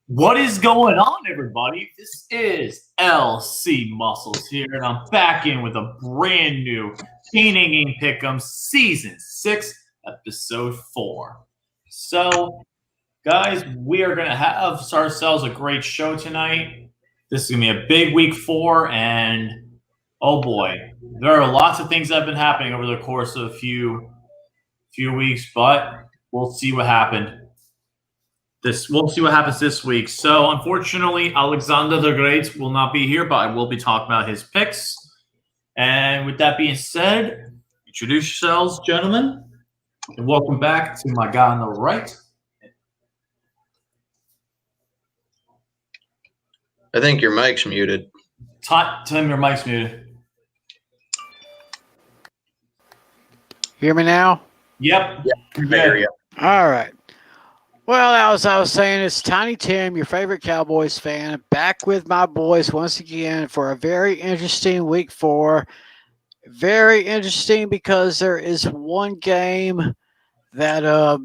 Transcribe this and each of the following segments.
What is going on, everybody? This is LC Muscles here, and I'm back in with a brand new Game Pick'em Season 6, Episode 4. So, guys, we are going to have ourselves a great show tonight. This is going to be a big week 4, and oh boy, there are lots of things that have been happening over the course of a few weeks, but we'll see what happened. We'll see what happens this week. So, unfortunately, Alexander the Great will not be here, but I will be talking about his picks. And with that being said, introduce yourselves, gentlemen, and welcome back to my guy on the right. I think your mic's muted. Tim, your mic's muted. Hear me now? Yep. There you go. All right. Well, as I was saying, it's Tiny Tim, your favorite Cowboys fan, back with my boys once again for a very interesting week 4. Very interesting because there is one game that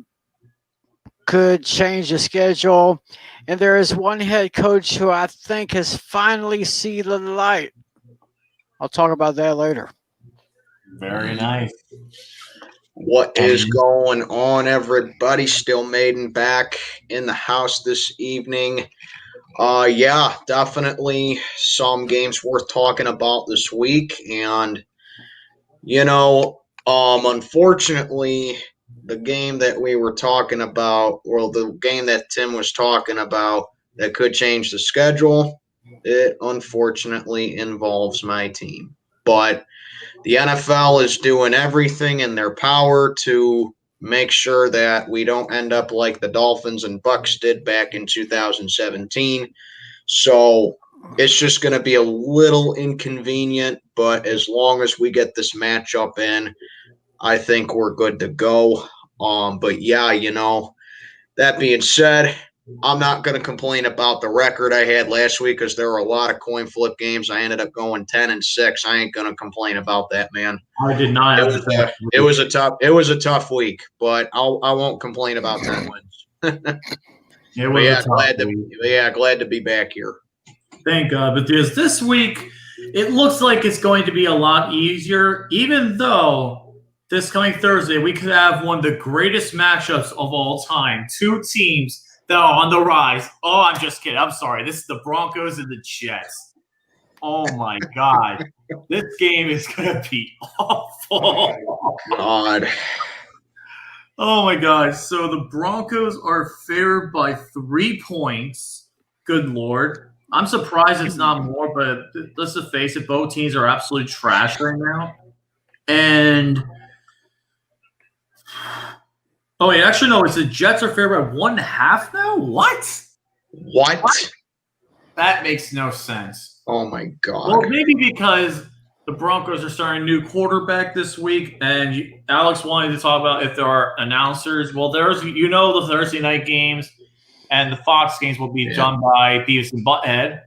could change the schedule, and there is one head coach who I think has finally seen the light. I'll talk about that later. Very nice. What is going on, everybody? Still Maiden back in the house this evening. Yeah, definitely some games worth talking about this week. And, unfortunately, the game that we were talking about, or the game that Tim was talking about that could change the schedule, it unfortunately involves my team. But the NFL is doing everything in their power to make sure that we don't end up like the Dolphins and Bucks did back in 2017. So it's just going to be a little inconvenient, but as long as we get this matchup in, I think we're good to go. But yeah, that being said, I'm not going to complain about the record I had last week because there were a lot of coin flip games. I ended up going 10-6. I ain't going to complain about that, man. I did not. It was a tough week, but I won't complain about 10 wins. Glad to be back here. Thank God, because this week it looks like it's going to be a lot easier, even though this coming Thursday we could have one of the greatest matchups of all time. Two teams that are on the rise. Oh, I'm just kidding. I'm sorry. This is the Broncos and the Jets. Oh, my God. This game is going to be awful. God. Oh, my God. So the Broncos are favored by 3 points. Good Lord. I'm surprised it's not more, but let's just face it, both teams are absolutely trash right now. And oh, wait, actually, no, it's the Jets are favored by 1.5 now? What? That makes no sense. Oh, my God. Well, maybe because the Broncos are starting a new quarterback this week, and Alex wanted to talk about if there are announcers. Well, there's the Thursday night games and the Fox games will be done by Beavis and Butthead.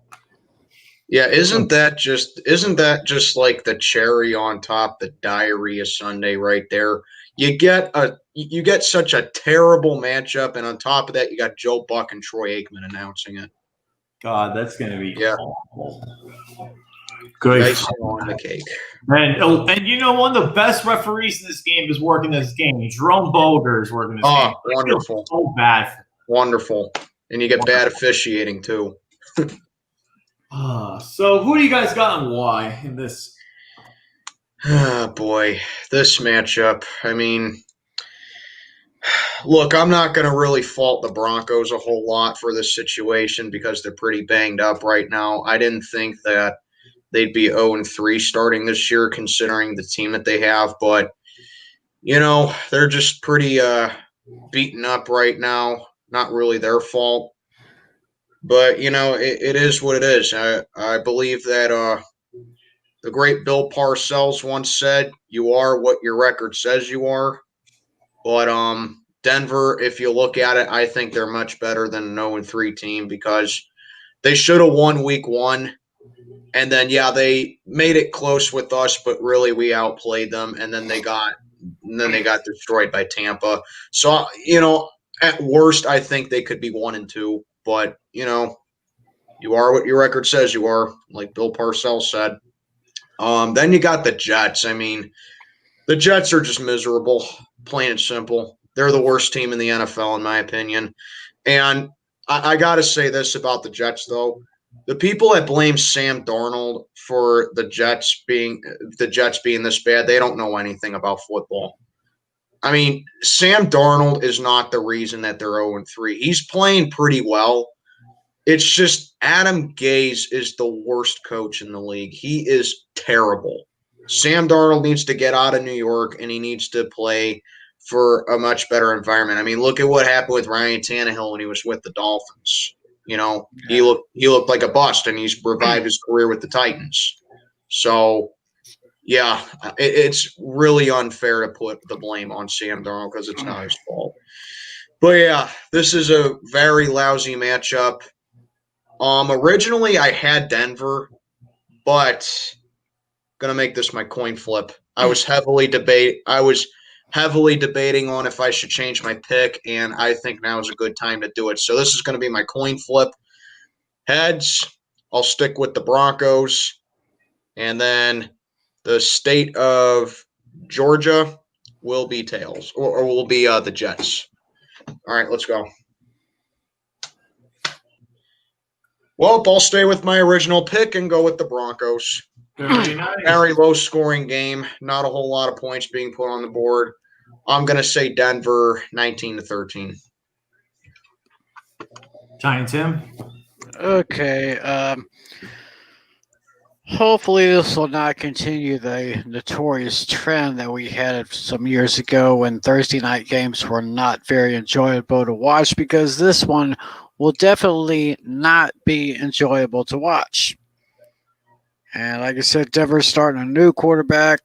Yeah, isn't that just like the cherry on top, the diarrhea Sunday right there? You get such a terrible matchup, and on top of that, you got Joe Buck and Troy Aikman announcing it. God, that's going to be awful. Good. Icing on the cake. And one of the best referees in this game is working this game. Jerome Boger is working this game. Wonderful. So bad. Wonderful. And you get bad officiating, too. So who do you guys got and why in this? Oh, boy. This matchup. I mean, look, I'm not going to really fault the Broncos a whole lot for this situation because they're pretty banged up right now. I didn't think that they'd be 0-3 starting this year considering the team that they have. But, they're just pretty beaten up right now. Not really their fault. But, it is what it is. I believe that the great Bill Parcells once said, you are what your record says you are. But Denver, if you look at it, I think they're much better than an 0-3 team because they should have won week 1. And then, they made it close with us, but really we outplayed them. And then they got destroyed by Tampa. So, At worst, I think they could be 1-2, but you are what your record says you are, like Bill Parcells said. Then you got the Jets. I mean, the Jets are just miserable, plain and simple. They're the worst team in the NFL, in my opinion. And I got to say this about the Jets, though. The people that blame Sam Darnold for the Jets being this bad, they don't know anything about football. I mean, Sam Darnold is not the reason that they're 0-3. He's playing pretty well. It's just Adam Gase is the worst coach in the league. He is terrible. Sam Darnold needs to get out of New York, and he needs to play for a much better environment. I mean, look at what happened with Ryan Tannehill when he was with the Dolphins. He looked like a bust, and he's revived his career with the Titans. So, yeah, it's really unfair to put the blame on Sam Darnold because it's not his fault. But, yeah, this is a very lousy matchup. Originally, I had Denver, but gonna make this my coin flip. I was heavily debating on if I should change my pick, and I think now is a good time to do it. So this is going to be my coin flip. Heads, I'll stick with the Broncos, and then the state of Georgia will be tails, or will be the Jets. All right, let's go. Well, I'll stay with my original pick and go with the Broncos. Very nice. Very low-scoring game. Not a whole lot of points being put on the board. I'm going to say Denver 19-13. Tiny Tim. Okay. Hopefully this will not continue the notorious trend that we had some years ago when Thursday night games were not very enjoyable to watch, because this one will definitely not be enjoyable to watch. And like I said, Denver's starting a new quarterback.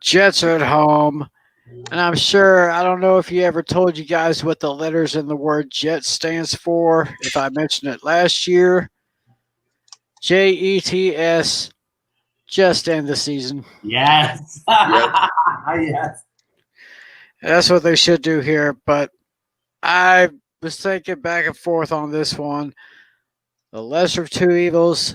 Jets are at home. And I'm sure, I don't know if he ever told you guys what the letters in the word Jets stands for. If I mentioned it last year, JETS, just end the season. Yes. Yes. That's what they should do here. But I was thinking back and forth on this one. The lesser of two evils.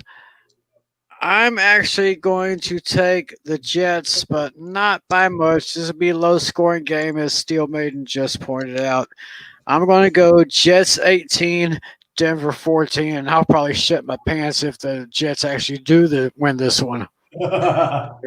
I'm actually going to take the Jets, but not by much. This will be a low-scoring game, as Steel Maiden just pointed out. I'm going to go Jets 18, Denver 14, and I'll probably shit my pants if the Jets actually do win this one. Before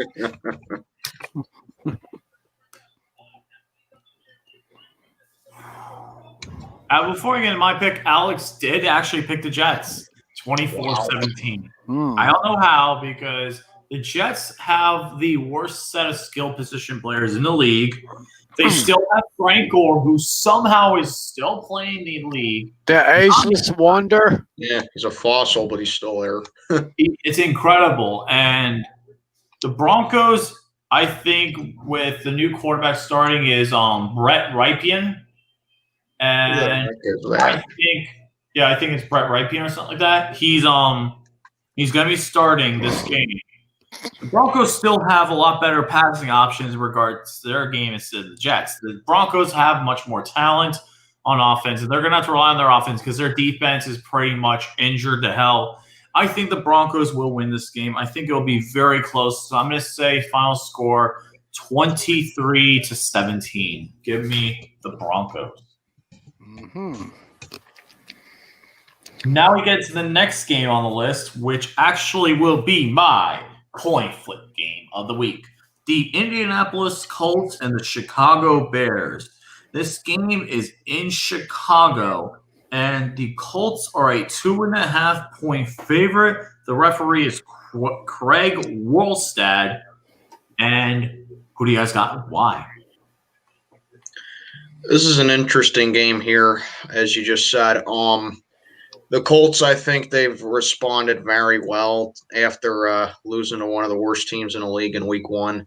I get into my pick, Alex did actually pick the Jets, 24-17. I don't know how, because the Jets have the worst set of skill position players in the league. They still have Frank Gore, who somehow is still playing the league. The ageless wonder. Yeah, he's a fossil, but he's still there. It's incredible. And the Broncos, I think, with the new quarterback starting, is Brett Rypien. And I think it's Brett Rypien or something like that. He's going to be starting this game. The Broncos still have a lot better passing options in regards to their game instead of the Jets. The Broncos have much more talent on offense, and they're going to have to rely on their offense because their defense is pretty much injured to hell. I think the Broncos will win this game. I think it'll be very close. So I'm going to say final score 23-17. Give me the Broncos. Mm-hmm. Now we get to the next game on the list, which actually will be my coin flip game of the week. The Indianapolis Colts and the Chicago Bears. This game is in Chicago, and the Colts are a 2.5-point favorite. The referee is Craig Wolstad. And who do you guys got? Why? This is an interesting game here, as you just said. The Colts, I think they've responded very well after losing to one of the worst teams in the league in Week 1.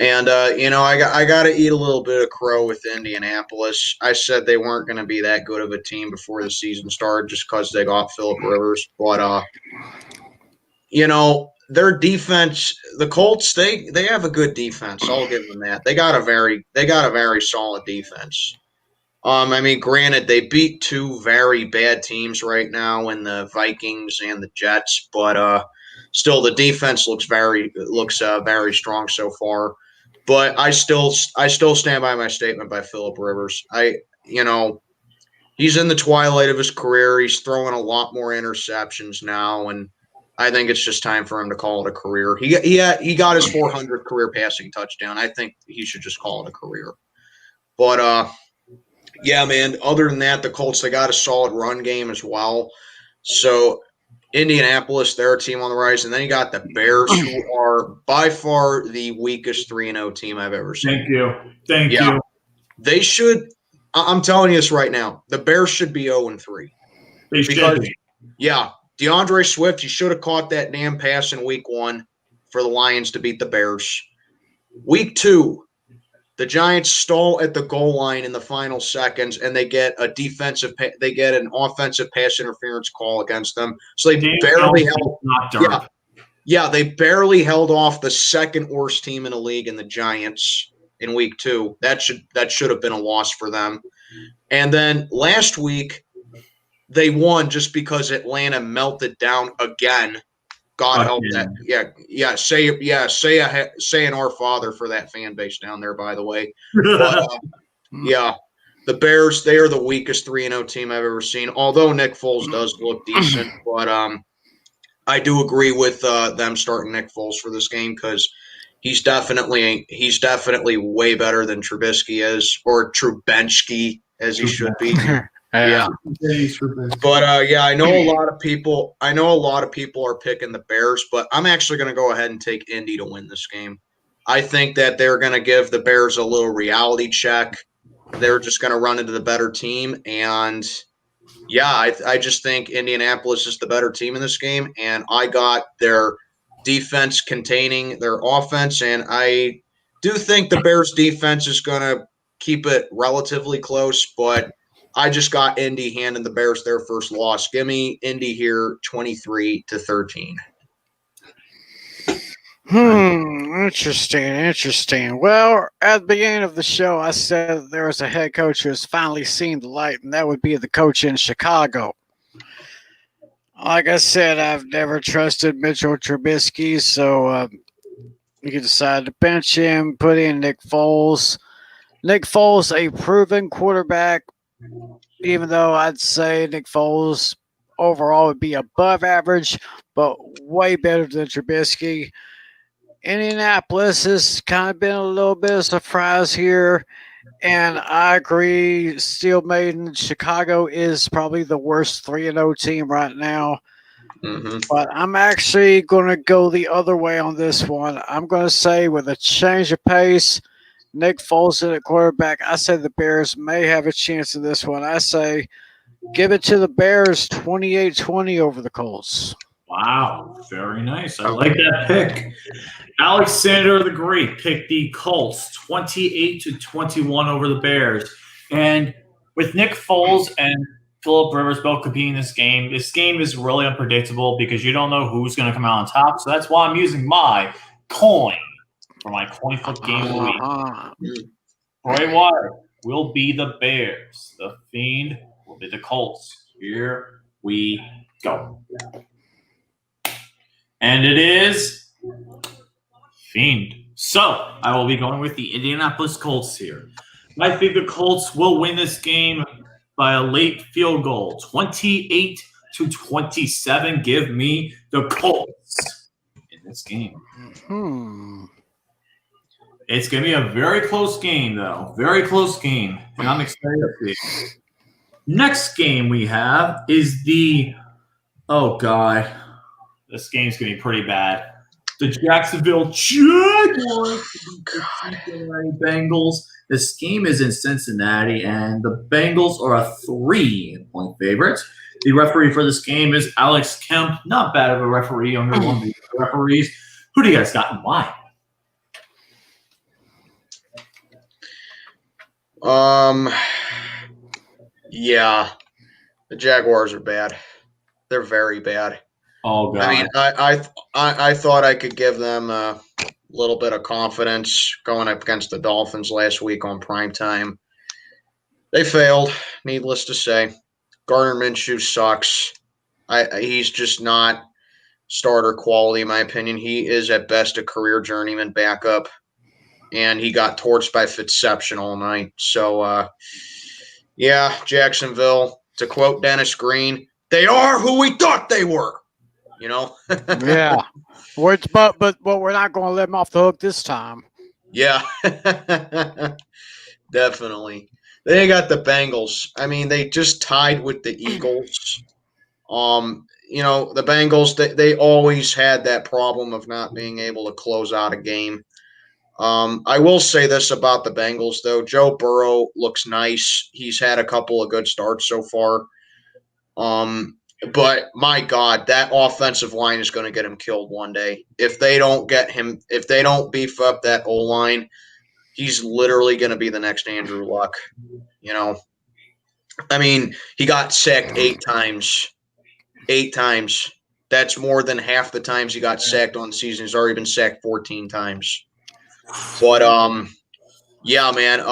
And, I got to eat a little bit of crow with Indianapolis. I said they weren't going to be that good of a team before the season started just because they got Phillip Rivers. But, their defense, the Colts, they have a good defense. I'll give them that. They got a very solid defense. I mean, granted, they beat two very bad teams right now in the Vikings and the Jets, but still, the defense looks very strong so far. But I still stand by my statement by Philip Rivers. He's in the twilight of his career. He's throwing a lot more interceptions now, and I think it's just time for him to call it a career. He got his 400th career passing touchdown. I think he should just call it a career. But yeah, man. Other than that, the Colts, they got a solid run game as well. So Indianapolis, they're a team on the rise, and then you got the Bears, who are by far the weakest 3-0 team I've ever seen. Thank you. They should. I'm telling you this right now. The Bears should be 0-3. They should be. Yeah, DeAndre Swift, he should have caught that damn pass in Week 1 for the Lions to beat the Bears. Week 2. The Giants stall at the goal line in the final seconds, and they get an offensive pass interference call against them. So they barely held. They barely held off the second worst team in the league in the Giants in Week 2. That should have been a loss for them. And then last week, they won just because Atlanta melted down again. God help that. Say an Our Father for that fan base down there, by the way. But, the Bears, they are the weakest 3-0 team I've ever seen, although Nick Foles does look decent. But I do agree with them starting Nick Foles for this game because he's definitely way better than Trubisky is, or Trubensky, as he should be. Yeah. But I know a lot of people are picking the Bears, but I'm actually going to go ahead and take Indy to win this game. I think that they're going to give the Bears a little reality check. They're just going to run into the better team, and I just think Indianapolis is the better team in this game, and I got their defense containing their offense, and I do think the Bears defense is going to keep it relatively close, but I just got Indy handing the Bears their first loss. Give me Indy here 23-13. Interesting. Well, at the beginning of the show, I said there was a head coach who has finally seen the light, and that would be the coach in Chicago. Like I said, I've never trusted Mitchell Trubisky, so you decided to bench him, put in Nick Foles. Nick Foles, a proven quarterback, even though I'd say Nick Foles overall would be above average, but way better than Trubisky. Indianapolis has kind of been a little bit of a surprise here, and I agree. Steel Maiden Chicago is probably the worst 3-0 team right now. Mm-hmm. But I'm actually going to go the other way on this one. I'm going to say with a change of pace, Nick Foles at quarterback, I say the Bears may have a chance in this one. I say give it to the Bears 28-20 over the Colts. Wow, very nice. I like that pick. Alexander the Great picked the Colts 28-21 over the Bears. And with Nick Foles and Philip Rivers both competing in this game is really unpredictable because you don't know who's going to come out on top. So that's why I'm using my coin for my coin flip game of the week. Bray Wyatt will be the Bears. The Fiend will be the Colts. Here we go. And it is Fiend. So I will be going with the Indianapolis Colts here. I think the Colts will win this game by a late field goal, 28-27. Give me the Colts in this game. It's going to be a very close game, though. Very close game. And I'm excited to see. Next game we have is oh, God. This game's going to be pretty bad. The Jacksonville Jaguars. Bengals. This game is in Cincinnati, and the Bengals are a 3-point favorite. The referee for this game is Alex Kemp. Not bad of a referee, under one of the referees. Who do you guys got and why? Yeah, the Jaguars are bad. They're very bad. Oh, God. I mean, I thought I could give them a little bit of confidence going up against the Dolphins last week on primetime. They failed, needless to say. Gardner Minshew sucks. He's just not starter quality, in my opinion. He is at best a career journeyman backup, and he got torched by Fitzception all night. So, yeah, Jacksonville, to quote Dennis Green, they are who we thought they were. You know? Yeah. But we're not going to let them off the hook this time. Yeah, definitely. They got the Bengals. I mean, they just tied with the Eagles. The Bengals, they always had that problem of not being able to close out a game. I will say this about the Bengals, though. Joe Burrow looks nice. He's had a couple of good starts so far. But my God, that offensive line is going to get him killed one day. If they don't beef up that O-line, he's literally going to be the next Andrew Luck. I mean, he got sacked 8 times. 8 times. That's more than half the times he got sacked on the season. He's already been sacked 14 times. But, yeah, man,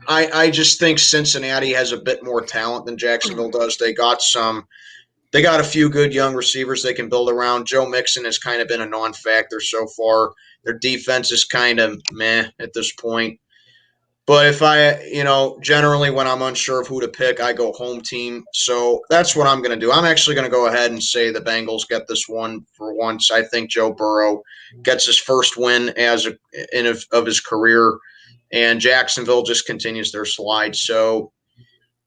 I just think Cincinnati has a bit more talent than Jacksonville does. They got a few good young receivers they can build around. Joe Mixon has kind of been a non-factor so far. Their defense is kind of meh at this point. But if generally when I'm unsure of who to pick, I go home team. So that's what I'm going to do. I'm actually going to go ahead and say the Bengals get this one for once. I think Joe Burrow gets his first win of his career, and Jacksonville just continues their slide. So,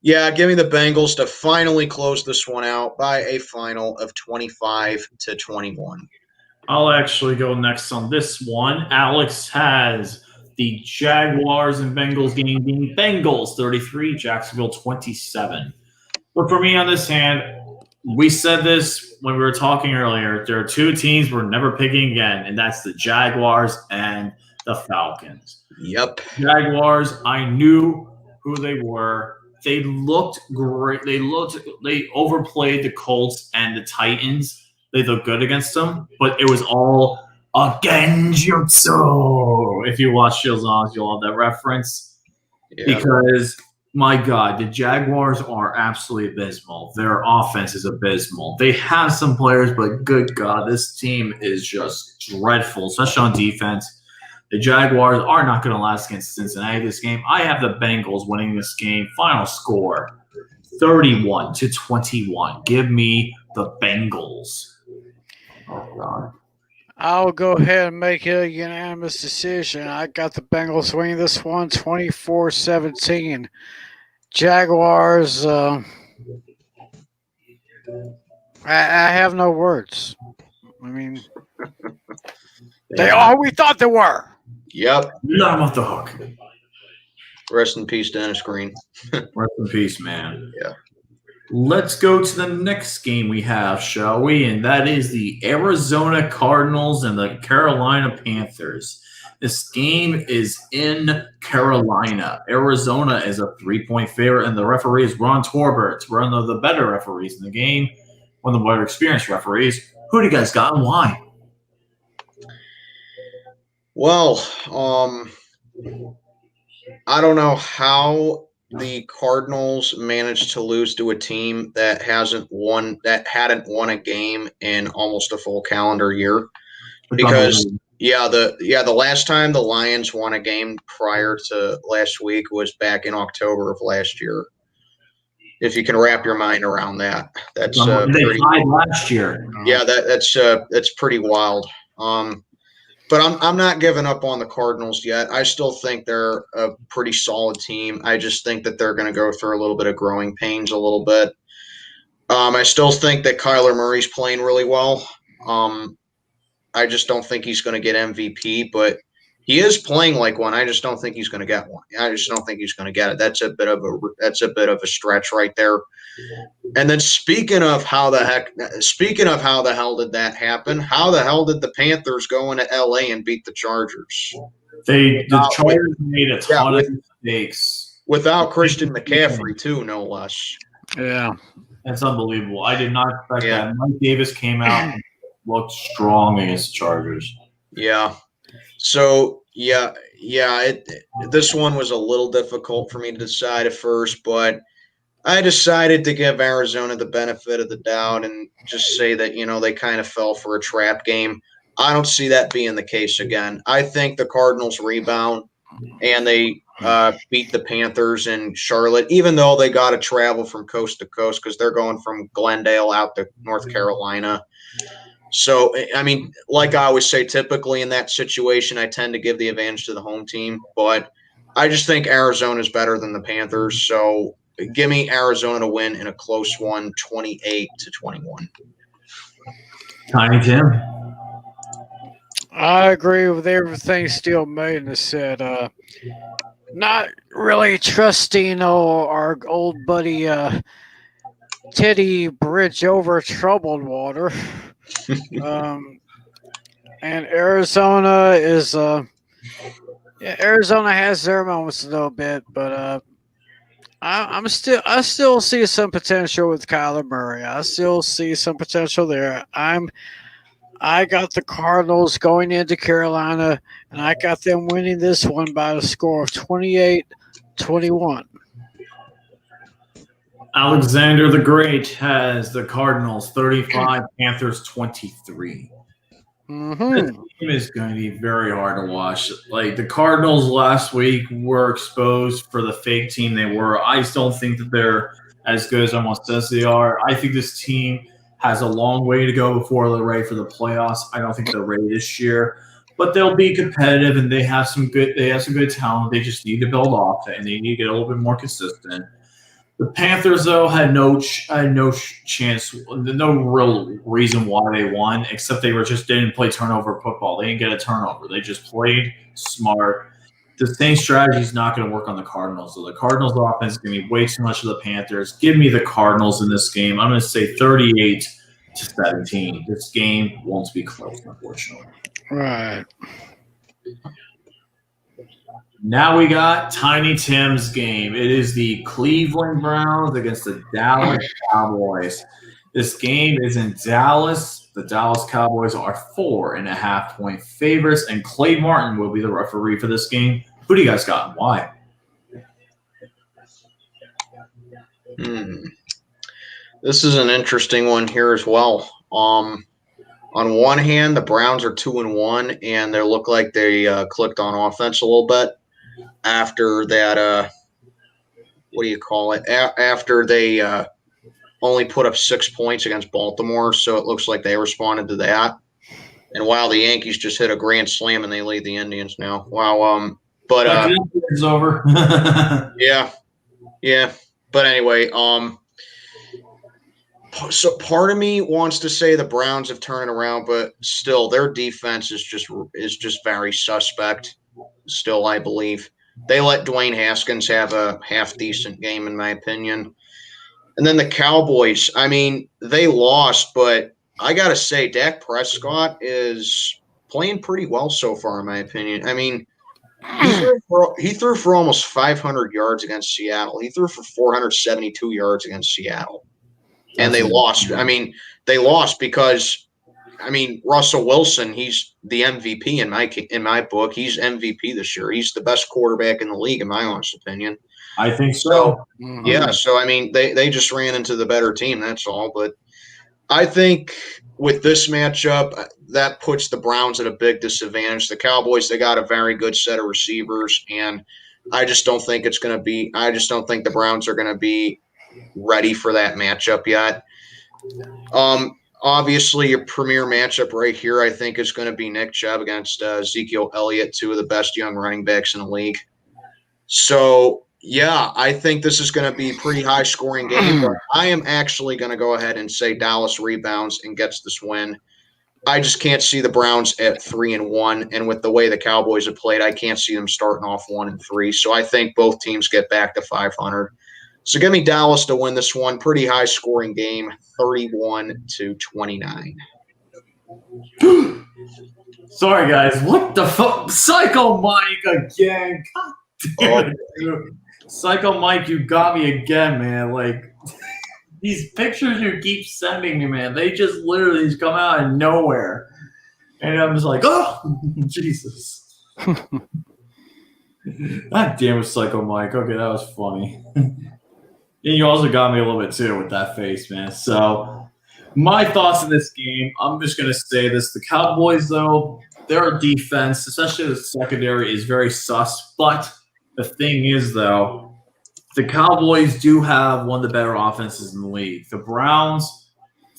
yeah, give me the Bengals to finally close this one out by a final of 25-21. I'll actually go next on this one. Alex has the Jaguars and Bengals game being Bengals 33, Jacksonville 27. But for me on this hand, we said this when we were talking earlier. There are 2 teams we're never picking again, and that's the Jaguars and the Falcons. Yep. Jaguars, I knew who they were. They looked great. They overplayed the Colts and the Titans. They looked good against them, but it was all a Genjutsu. If you watch Shields On, you'll have that reference. Yeah. Because, my God, the Jaguars are absolutely abysmal. Their offense is abysmal. They have some players, but good God, this team is just dreadful, especially on defense. The Jaguars are not going to last against Cincinnati this game. I have the Bengals winning this game. Final score, 31-21. Give me the Bengals. Oh, God. I'll go ahead and make a unanimous decision. I got the Bengals winning this one 24-17. Jaguars, I have no words. I mean, they are we thought they were. Yep. Let them off the hook. Rest in peace, Dennis Green. Rest in peace, man. Yeah. Let's go to the next game we have, shall we? And that is the Arizona Cardinals and the Carolina Panthers. This game is in Carolina. Arizona is a 3-point favorite, and the referee is Ron Torbert. One of the better referees in the game, one of the more experienced referees. Who do you guys got and why? Well, I don't know how the Cardinals managed to lose to a team that hadn't won a game in almost a full calendar year. Because the last time the Lions won a game prior to last week was back in October of last year. If you can wrap your mind around that, that's they tied last year. Yeah, that's pretty wild. But I'm not giving up on the Cardinals yet. I still think they're a pretty solid team. I just think that they're going to go through a little bit of growing pains a little bit. I still think that Kyler Murray's playing really well. I just don't think he's going to get MVP, but he is playing like one. I just don't think he's going to get one. I just don't think he's going to get it. That's a bit of a stretch right there. And then speaking of how the hell did that happen? How the hell did the Panthers go into LA and beat the Chargers? The Chargers made a ton of mistakes without Christian McCaffrey too, no less. Yeah, that's unbelievable. I did not expect that. Mike Davis came out and looked strong against the Chargers. Yeah. So this one was a little difficult for me to decide at first, but I decided to give Arizona the benefit of the doubt and just say that, they kind of fell for a trap game. I don't see that being the case again. I think the Cardinals rebound and they beat the Panthers in Charlotte, even though they got to travel from coast to coast because they're going from Glendale out to North Carolina. So, I mean, like I always say, typically in that situation, I tend to give the advantage to the home team. But I just think Arizona is better than the Panthers. So give me Arizona to win in a close one, 28-21. Tiny Tim. I agree with everything Steel Maiden has said. Not really trusting our old buddy Teddy Bridge over troubled water. And Arizona is Arizona has their moments a little bit, but I still see some potential with Kyler Murray. I still see some potential there. I got the Cardinals going into Carolina, and I got them winning this one by a score of 28-21. Alexander the Great has the Cardinals 35, Panthers 23. Mm-hmm. This game is going to be very hard to watch. Like the Cardinals last week were exposed for the fake team they were. I just don't think that they're as good as everyone says they are. I think this team has a long way to go before they're ready for the playoffs. I don't think they're ready this year, but they'll be competitive and they have some good talent. They just need to build off it and they need to get a little bit more consistent. The Panthers, though, had no chance, no real reason why they won, except they didn't play turnover football. They didn't get a turnover. They just played smart. The same strategy is not going to work on the Cardinals. So the Cardinals' offense is going to be way too much of the Panthers. Give me the Cardinals in this game. I'm going to say 38-17. This game won't be close, unfortunately. Right. Now we got Tiny Tim's game. It is the Cleveland Browns against the Dallas Cowboys. This game is in Dallas. The Dallas Cowboys are 4.5-point favorites, and Clay Martin will be the referee for this game. Who do you guys got and why? This is an interesting one here as well. On one hand, the Browns are 2-1, and they look like they clicked on offense a little bit after that. What do you call it? After they only put up 6 points against Baltimore, so it looks like they responded to that. And while the Yankees just hit a grand slam and they lead the Indians now. Wow. But it's over. yeah. But anyway, so part of me wants to say the Browns have turned around, but still their defense is just very suspect. Still, I believe they let Dwayne Haskins have a half decent game, in my opinion. And then the Cowboys, I mean, they lost, but I got to say Dak Prescott is playing pretty well so far, in my opinion. I mean, he threw for almost 500 yards against Seattle. He threw for 472 yards against Seattle. And they lost. I mean, they lost because, I mean, Russell Wilson, he's the MVP in my book. He's MVP this year. He's the best quarterback in the league, in my honest opinion. I think so. Yeah, so, I mean, they just ran into the better team, that's all. But I think with this matchup, that puts the Browns at a big disadvantage. The Cowboys, they got a very good set of receivers, and I just don't think the Browns are going to be ready for that matchup yet. Obviously, your premier matchup right here, I think, is going to be Nick Chubb against Ezekiel Elliott, two of the best young running backs in the league. So, yeah, I think this is going to be a pretty high-scoring game. But I am actually going to go ahead and say Dallas rebounds and gets this win. I just can't see the Browns at 3-1, and with the way the Cowboys have played, I can't see them starting off 1-3. So I think both teams get back to 500. So give me Dallas to win this one. Pretty high-scoring game, 31-29. Sorry, guys. What the fuck? Psycho Mike again. God damn it, dude. Psycho Mike, you got me again, man. Like, these pictures you keep sending me, man, they just literally come out of nowhere. And I'm just like, oh, Jesus. God damn it, Psycho Mike. Okay, that was funny. And you also got me a little bit too with that face, man. So, my thoughts on this game, I'm just going to say this. The Cowboys, though, their defense, especially the secondary, is very sus. But the thing is, though, the Cowboys do have one of the better offenses in the league. The Browns,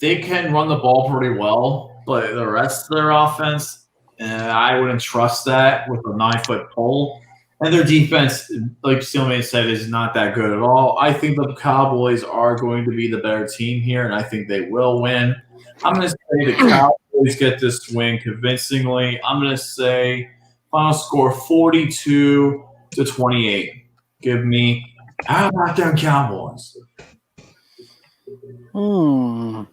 they can run the ball pretty well, but the rest of their offense, I wouldn't trust that with a 9-foot pole. And their defense, like Stillman said, is not that good at all. I think the Cowboys are going to be the better team here, and I think they will win. I'm going to say the Cowboys get this win convincingly. I'm going to say final score 42-28. Give me, how about them Cowboys? I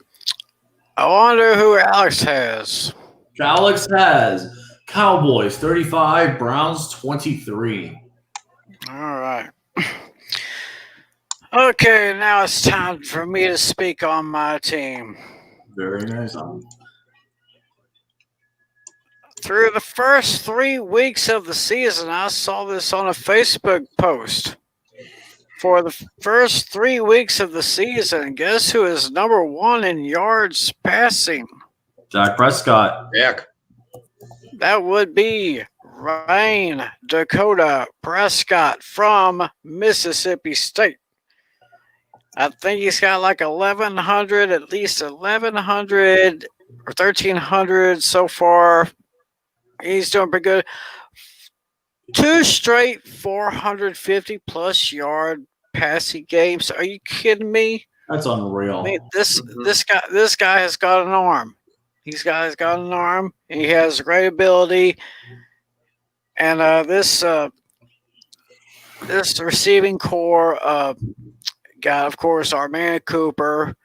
wonder who Alex has. Alex has Cowboys 35, Browns 23. All right. Okay, now it's time for me to speak on my team. Very nice. Through the first 3 weeks of the season, I saw this on a Facebook post. For the first 3 weeks of the season, guess who is number 1 in yards passing? Dak Prescott. Dak. That would be Ryan Dakota Prescott from Mississippi State. I think he's got like 1,100, at least 1,100 or 1,300 so far. He's doing pretty good. 2 straight 450-plus yard passing games. Are you kidding me? That's unreal. I mean, this guy has got an arm. He's got an arm. He has great ability, and this receiving core got, of course, Amari Cooper.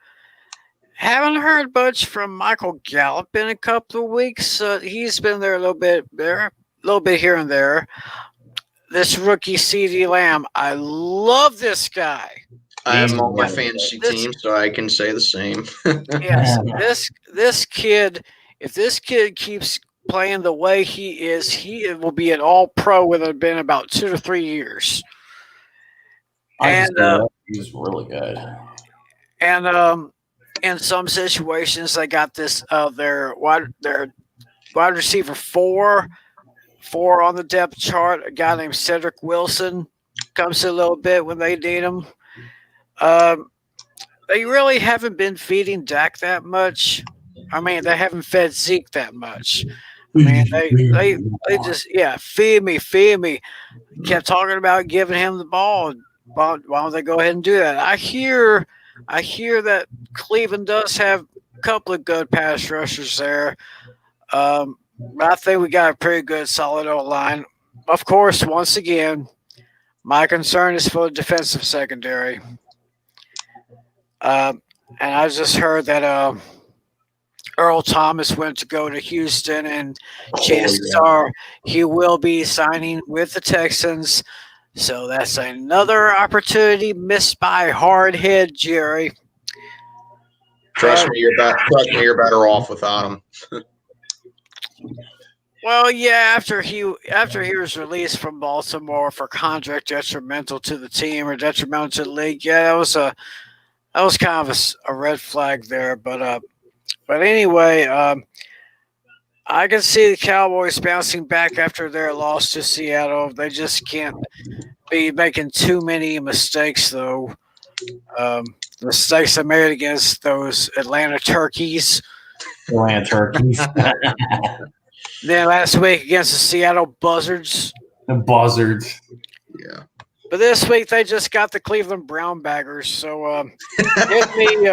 Haven't heard much from Michael Gallup in a couple of weeks. He's been there a little bit here and there. This rookie CeeDee Lamb, I love this guy. I have him on my fantasy team, so I can say the same. Yes, this kid, if this kid keeps playing the way he is, he will be an all-pro within about 2 to 3 years. And he's really good. And in some situations, they got this their wide receiver four on the depth chart. A guy named Cedric Wilson comes in a little bit when they need him. They really haven't been feeding Dak that much. I mean, they haven't fed Zeke that much. I mean, they just feed me. Kept talking about giving him the ball. Why don't they go ahead and do that? I hear that Cleveland does have a couple of good pass rushers there. I think we got a pretty good, solid O-line. Of course, once again, my concern is for the defensive secondary. And I just heard that Earl Thomas went to go to Houston, and chances are he will be signing with the Texans. So that's another opportunity missed by hardhead Jerry. Trust me, you're better off without him. Well, yeah, after he was released from Baltimore for contract detrimental to the team or detrimental to the league, that was kind of a red flag there. But anyway, I can see the Cowboys bouncing back after their loss to Seattle. They just can't be making too many mistakes, though. Mistakes they made against those Atlanta Turkeys. Then last week against the Seattle Buzzards. The Buzzards. Yeah. But this week they just got the Cleveland Brown Baggers. So give me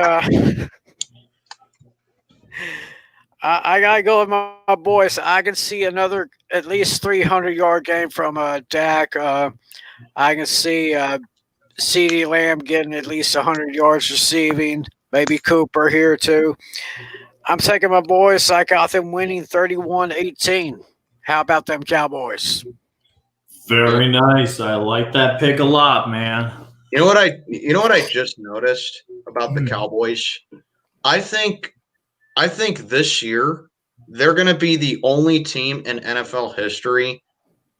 I gotta go with my boys. I can see another at least 300-yard game from Dak. I can see CeeDee Lamb getting at least 100 yards receiving. Maybe Cooper here too. I'm taking my boys. I got them winning 31-18. How about them Cowboys? Very nice. I like that pick a lot, man. You know what I just noticed about the Cowboys? I think this year they're going to be the only team in NFL history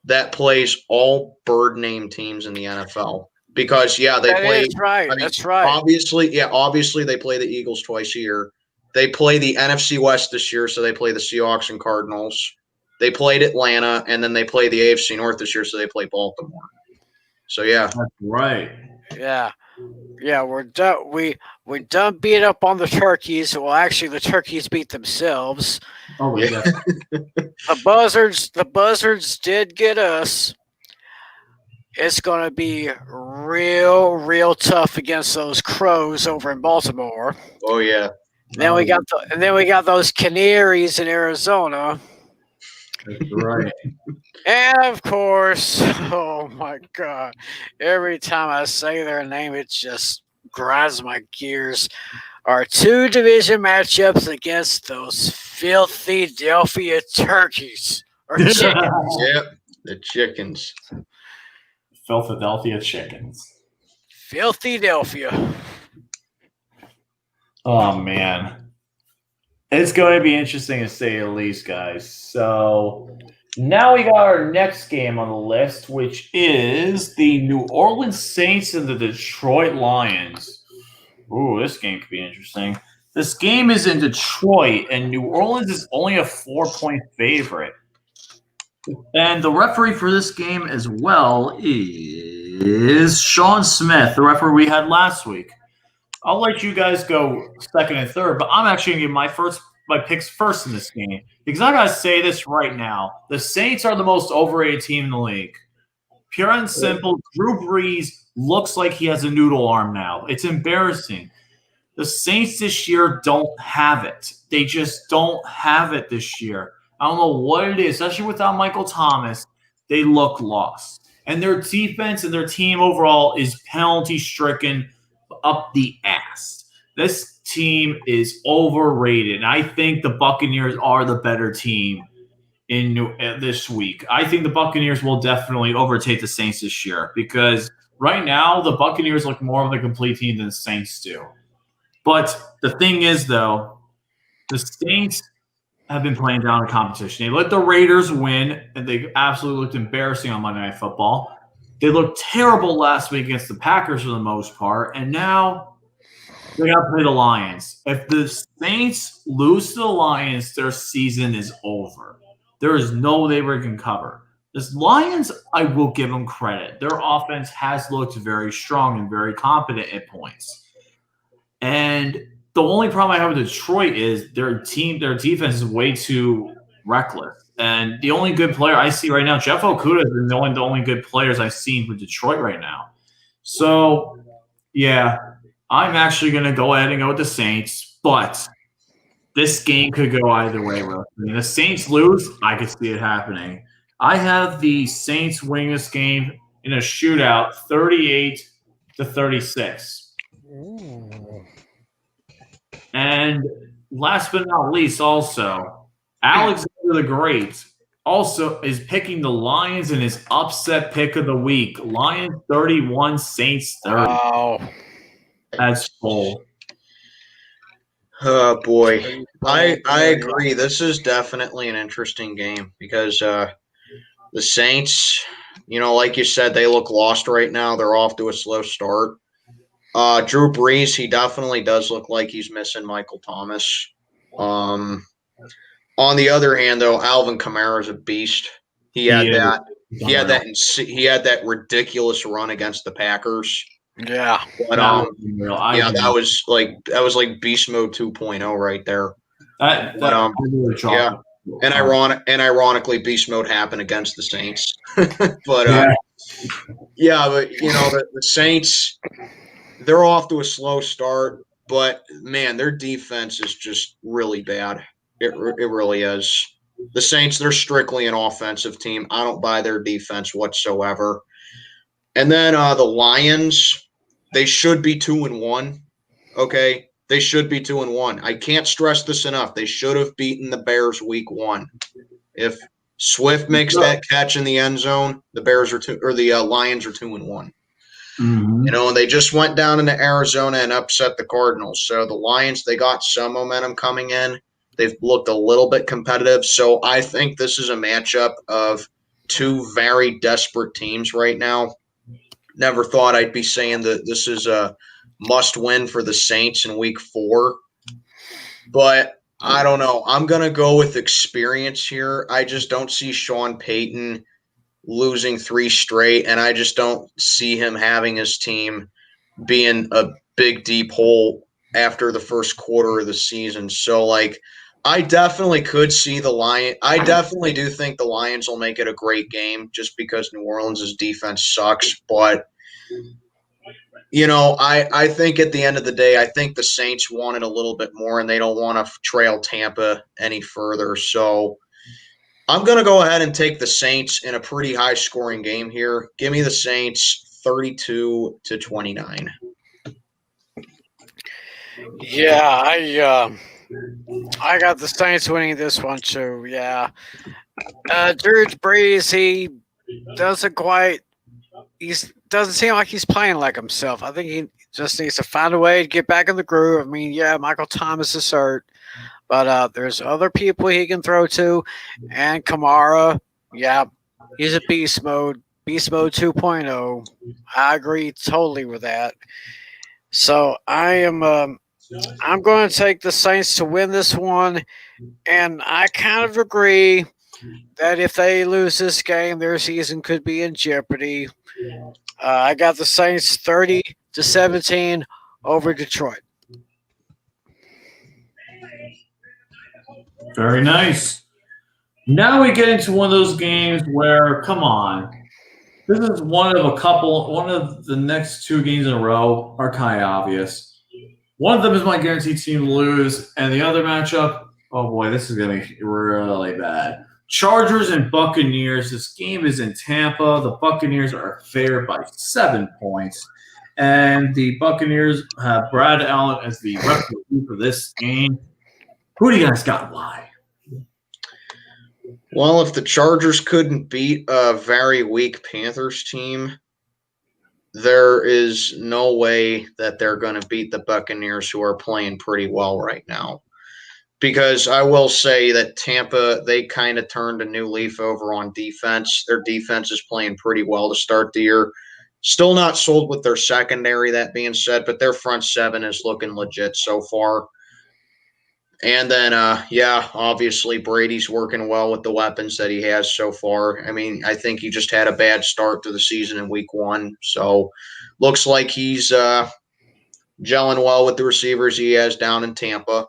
that plays all bird name teams in the NFL. Because they play. That's right. That's right. Obviously they play the Eagles twice a year. They play the NFC West this year, so they play the Seahawks and Cardinals. They played Atlanta, and then they play the AFC North this year, so they play Baltimore. So That's right. Yeah. Yeah, we're done. We're done beating up on the turkeys. Well, actually, the turkeys beat themselves. Oh yeah. The buzzards did get us. It's going to be real tough against those crows over in Baltimore. Oh yeah. Then we got those canaries in Arizona. That's right. And of course, oh my God, every time I say their name, it just grinds my gears. Our 2 division matchups against those filthy Philadelphia turkeys or chickens. Yep, the chickens. Philadelphia chickens. Filthy Delphia. Oh man, it's going to be interesting to say the least, guys. So now we got our next game on the list, which is the New Orleans Saints and the Detroit Lions. Ooh, this game could be interesting. This game is in Detroit, and New Orleans is only a 4-point favorite. And the referee for this game as well is Sean Smith, the referee we had last week. I'll let you guys go second and third, but I'm actually going to give my picks first in this game because I got to say this right now. The Saints are the most overrated team in the league. Pure and simple, Drew Brees looks like he has a noodle arm now. It's embarrassing. The Saints this year don't have it. They just don't have it this year. I don't know what it is, especially without Michael Thomas. They look lost. And their defense and their team overall is penalty-stricken up the ass. This team is overrated. I think the Buccaneers are the better team in this week. I think the Buccaneers will definitely overtake the Saints this year because right now the Buccaneers look more of a complete team than the Saints do. But the thing is, though, the Saints have been playing down the competition. They let the Raiders win, and they absolutely looked embarrassing on Monday Night Football. They looked terrible last week against the Packers for the most part, and now they got to play the Lions. If the Saints lose to the Lions, their season is over. There is no way they can cover. This Lions, I will give them credit. Their offense has looked very strong and very competent at points. And the only problem I have with Detroit is their defense is way too reckless. And the only good player I see right now, Jeff Okudah, is the only good players I've seen for Detroit right now. So, yeah, I'm actually going to go ahead and go with the Saints. But this game could go either way. I mean, the Saints lose, I could see it happening. I have the Saints winning this game in a shootout, 38-36. And last but not least, also, Alexander the Great also is picking the Lions in his upset pick of the week. Lions 31, Saints 30. Wow. That's full. Oh boy, I agree. This is definitely an interesting game because the Saints, like you said, they look lost right now. They're off to a slow start. Drew Brees, he definitely does look like he's missing Michael Thomas. On the other hand, though, Alvin Kamara is a beast. He had that ridiculous run against the Packers. Yeah. But that was like beast mode 2.0 right there. And ironically, beast mode happened against the Saints. But the Saints, they're off to a slow start, but man, their defense is just really bad. It really is. The Saints, they're strictly an offensive team. I don't buy their defense whatsoever. And then the Lions, they should be 2-1. Okay, they should be 2-1. I can't stress this enough. They should have beaten the Bears week 1. If Swift makes that catch in the end zone, the Lions are 2-1. Mm-hmm. And they just went down into Arizona and upset the Cardinals. So the Lions, they got some momentum coming in. They've looked a little bit competitive. So I think this is a matchup of two very desperate teams right now. Never thought I'd be saying that this is a must-win for the Saints in Week 4, but I don't know. I'm going to go with experience here. I just don't see Sean Payton losing 3 straight, and I just don't see him having his team being a big, deep hole after the first quarter of the season. So, like, I definitely could see the Lions. I definitely do think the Lions will make it a great game just because New Orleans' defense sucks. But, I think at the end of the day, I think the Saints want it a little bit more, and they don't want to trail Tampa any further. So I'm going to go ahead and take the Saints in a pretty high-scoring game here. Give me the Saints 32-29. Yeah, I got the Saints winning this one too. Yeah, Drew Brees, he doesn't seem like he's playing like himself. I think he just needs to find a way to get back in the groove. I mean, yeah, Michael Thomas is hurt, but there's other people he can throw to, and Kamara, yeah, he's a beast mode 2.0. I agree totally with that. So I'm going to take the Saints to win this one, and I kind of agree that if they lose this game, their season could be in jeopardy. I got the Saints 30-17 over Detroit. Very nice. Now we get into one of those games where, come on, this is one of the next 2 games in a row are kind of obvious. One of them is my guaranteed team to lose, and the other matchup, oh boy, this is going to be really bad. Chargers and Buccaneers. This game is in Tampa. The Buccaneers are favored by 7 points, and the Buccaneers have Brad Allen as the referee for this game. Who do you guys got? Why? Well, if the Chargers couldn't beat a very weak Panthers team, there is no way that they're going to beat the Buccaneers, who are playing pretty well right now. Because I will say that Tampa, they kind of turned a new leaf over on defense. Their defense is playing pretty well to start the year. Still not sold with their secondary, that being said, but their front 7 is looking legit so far. And then, obviously Brady's working well with the weapons that he has so far. I mean, I think he just had a bad start to the season in Week 1. So looks like he's gelling well with the receivers he has down in Tampa.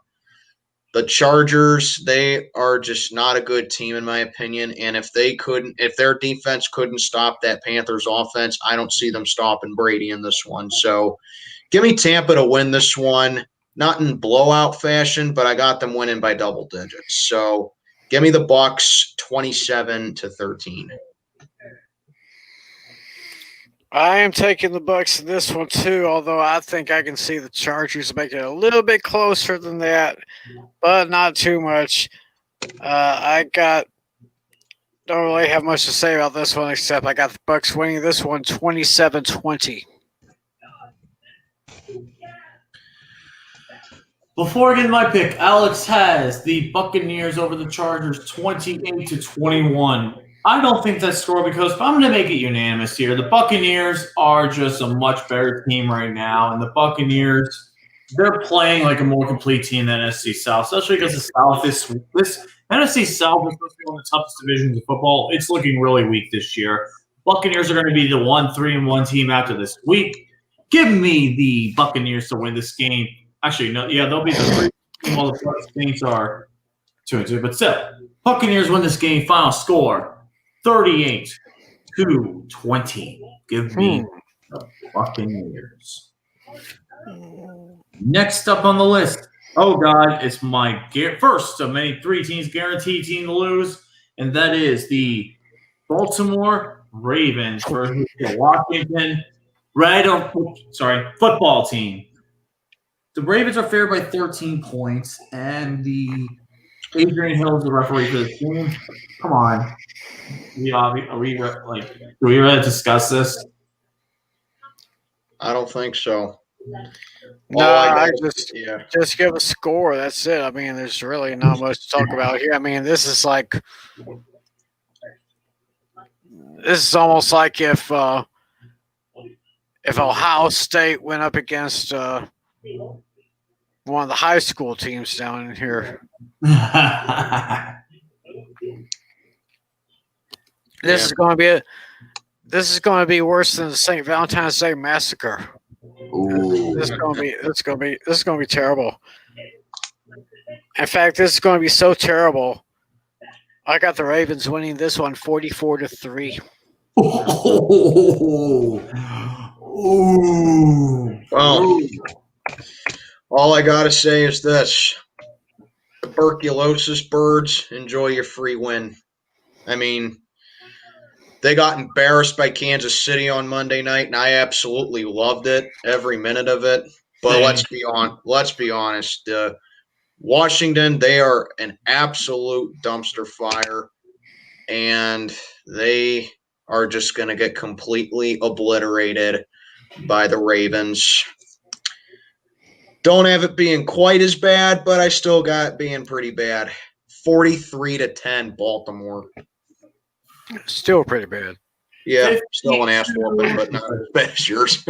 The Chargers, they are just not a good team in my opinion. And if their defense couldn't stop that Panthers offense, I don't see them stopping Brady in this one. So give me Tampa to win this one. Not in blowout fashion, but I got them winning by double digits. So give me the Bucs 27-13. I am taking the Bucs in this one too, although I think I can see the Chargers make it a little bit closer than that, but not too much. Don't really have much to say about this one, except I got the Bucs winning this one 27-20. Before I get my pick, Alex has the Buccaneers over the Chargers 28-21. I don't think that's score because I'm going to make it unanimous here. The Buccaneers are just a much better team right now, and the Buccaneers, they're playing like a more complete team than NFC South, especially because the South is this NFC South is supposed to be one of the toughest divisions of football. It's looking really weak this year. Buccaneers are going to be the 1-3-1 team after this week. Give me the Buccaneers to win this game. Actually, no, yeah, they'll be the 3 team while the Saints are 2-2. But still, Buccaneers win this game. Final score 38-20. Give me the Buccaneers. Next up on the list, oh God, it's my first of many 3 teams guaranteed team to lose, and that is the Baltimore Ravens versus the Washington football team. The Ravens are favored by 13 points, and the Adrian Hill is the referee for this game. Come on. Do we really discuss this? I don't think so. No, just give a score. That's it. I mean, there's really not much to talk about here. I mean, this is like This is almost like if Ohio State went up against one of the high school teams down in here. This is going to be worse than the St. Valentine's Day massacre. Ooh. This is going to be terrible. In fact, this is going to be so terrible. I got the Ravens winning this one 44-3. Ooh. Well, all I got to say is this. Tuberculosis birds, enjoy your free win. I mean, they got embarrassed by Kansas City on Monday night, and I absolutely loved it, every minute of it. But Same. let's be honest. Washington, they are an absolute dumpster fire, and they are just going to get completely obliterated by the Ravens. Don't have it being quite as bad, but I still got it being pretty bad. 43-10, Baltimore. Still pretty bad. Yeah, still an ass whooping, but not as bad as yours.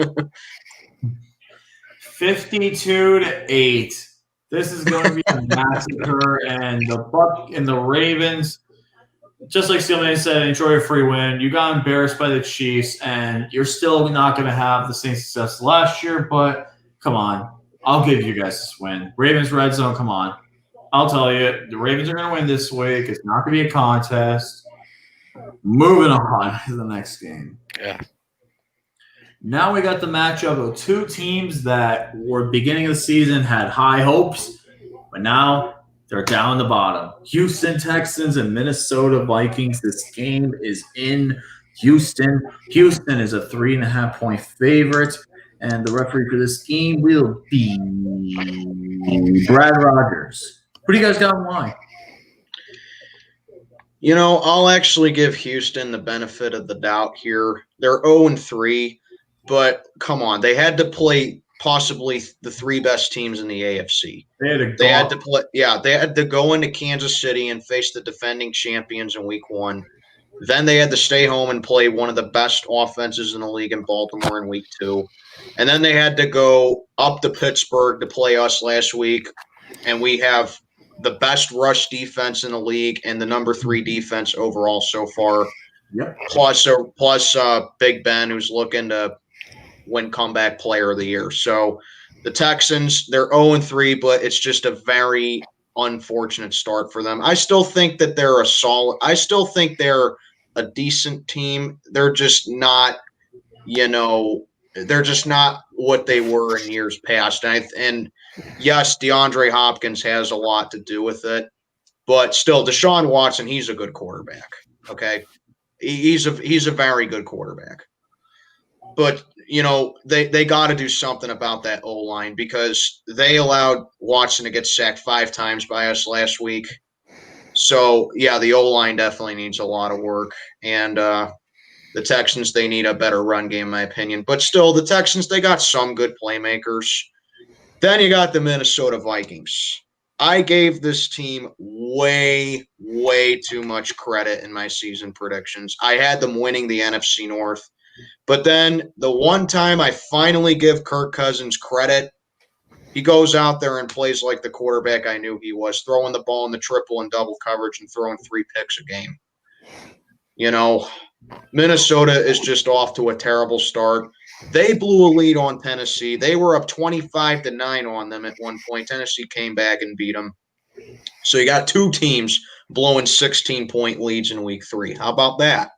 52-8. This is going to be a massacre, and the Ravens, just like Steelman said, enjoy a free win. You got embarrassed by the Chiefs, and you're still not going to have the same success last year, but come on. I'll give you guys this win. Ravens red zone, come on. I'll tell you, the Ravens are going to win this week. It's not going to be a contest. Moving on to the next game. Yeah. Now we got the matchup of two teams that were beginning of the season had high hopes, but now they're down the bottom. Houston Texans and Minnesota Vikings. This game is in Houston. Houston is a 3.5-point favorite, and the referee for this game will be Brad Rogers. Who do you guys got and why? You know, I'll actually give Houston the benefit of the doubt here. They're 0-3, but come on, they had to play possibly the three best teams in the AFC. They had to go into Kansas City and face the defending champions in week 1. Then they had to stay home and play one of the best offenses in the league in Baltimore in week 2. And then they had to go up to Pittsburgh to play us last week, and we have the best rush defense in the league and the number 3 defense overall so far. Yep. Plus Big Ben, who's looking to win comeback player of the year. So the Texans, they're 0-3, but it's just a very unfortunate start for them. I still think that they're a decent team. They're just not, they're just not what they were in years past. And yes, DeAndre Hopkins has a lot to do with it, but still, Deshaun Watson, he's a good quarterback. Okay, he's a very good quarterback. But they got to do something about that O-line because they allowed Watson to get sacked 5 times by us last week. So yeah, the O-line definitely needs a lot of work, and the Texans, they need a better run game, in my opinion. But still, the Texans, they got some good playmakers. Then you got the Minnesota Vikings. I gave this team way, way too much credit in my season predictions. I had them winning the NFC North. But then the one time I finally give Kirk Cousins credit, he goes out there and plays like the quarterback I knew he was, throwing the ball in the triple and double coverage and throwing 3 picks a game. Minnesota is just off to a terrible start. They blew a lead on Tennessee. They were up 25-9 on them at one point. Tennessee came back and beat them. So you got 2 teams blowing 16-point leads in week 3. How about that?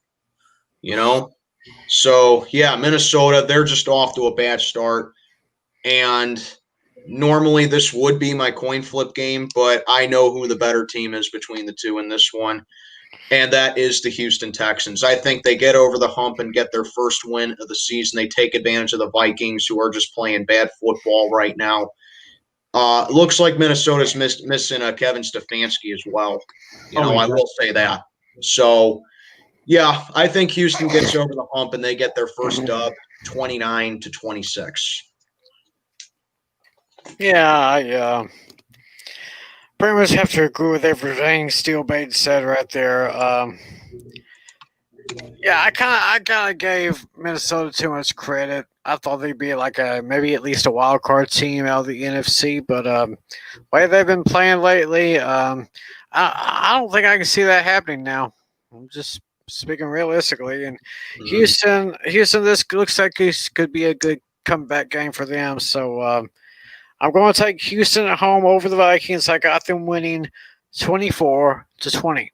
So, yeah, Minnesota, they're just off to a bad start. And normally this would be my coin flip game, but I know who the better team is between the two in this one. And that is the Houston Texans. I think they get over the hump and get their first win of the season. They take advantage of the Vikings, who are just playing bad football right now. Looks like Minnesota's missing Kevin Stefanski as well. I will say that. So, yeah, I think Houston gets over the hump and they get their first dub, 29-26. Yeah, I pretty much have to agree with everything Steel Bait said right there. Yeah, I kind of gave Minnesota too much credit. I thought they'd be like a maybe at least a wild card team out of the NFC, but way they've been playing lately, I don't think I can see that happening now. I'm just speaking realistically. And Houston, this looks like this could be a good comeback game for them. So I'm going to take Houston at home over the Vikings. I got them winning 24-20.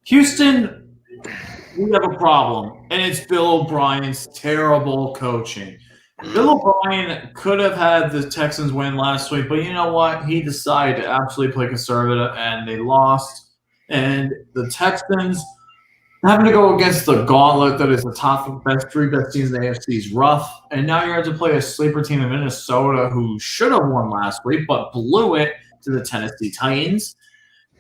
Houston, we have a problem, and it's Bill O'Brien's terrible coaching. Bill O'Brien could have had the Texans win last week, but you know what? He decided to absolutely play conservative, and they lost. And the Texans having to go against the gauntlet that is the top three best teams in the AFC is rough. And now you're going to play a sleeper team in Minnesota who should have won last week, but blew it to the Tennessee Titans.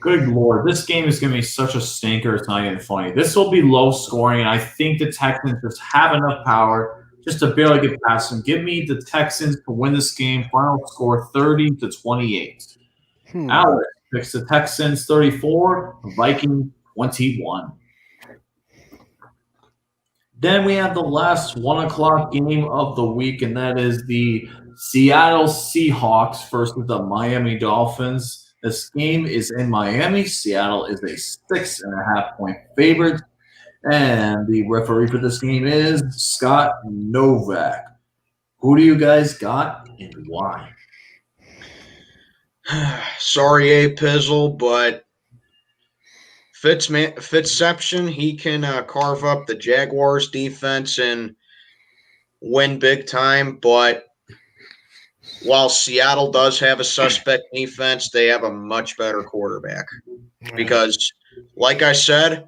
Good Lord, this game is going to be such a stinker. It's not even funny. This will be low scoring, and I think the Texans just have enough power just to barely get past them. Give me the Texans to win this game. Final score 30-28. Alex picks the Texans 34, Viking 21. Then we have the last 1 o'clock game of the week, and that is the Seattle Seahawks versus the Miami Dolphins. This game is in Miami. Seattle is a 6.5-point favorite. And the referee for this game is Scott Novak. Who do you guys got and why? Sorry, A. Pizzle, but Fitzception, he can carve up the Jaguars defense and win big time, but while Seattle does have a suspect defense, they have a much better quarterback. Because, like I said,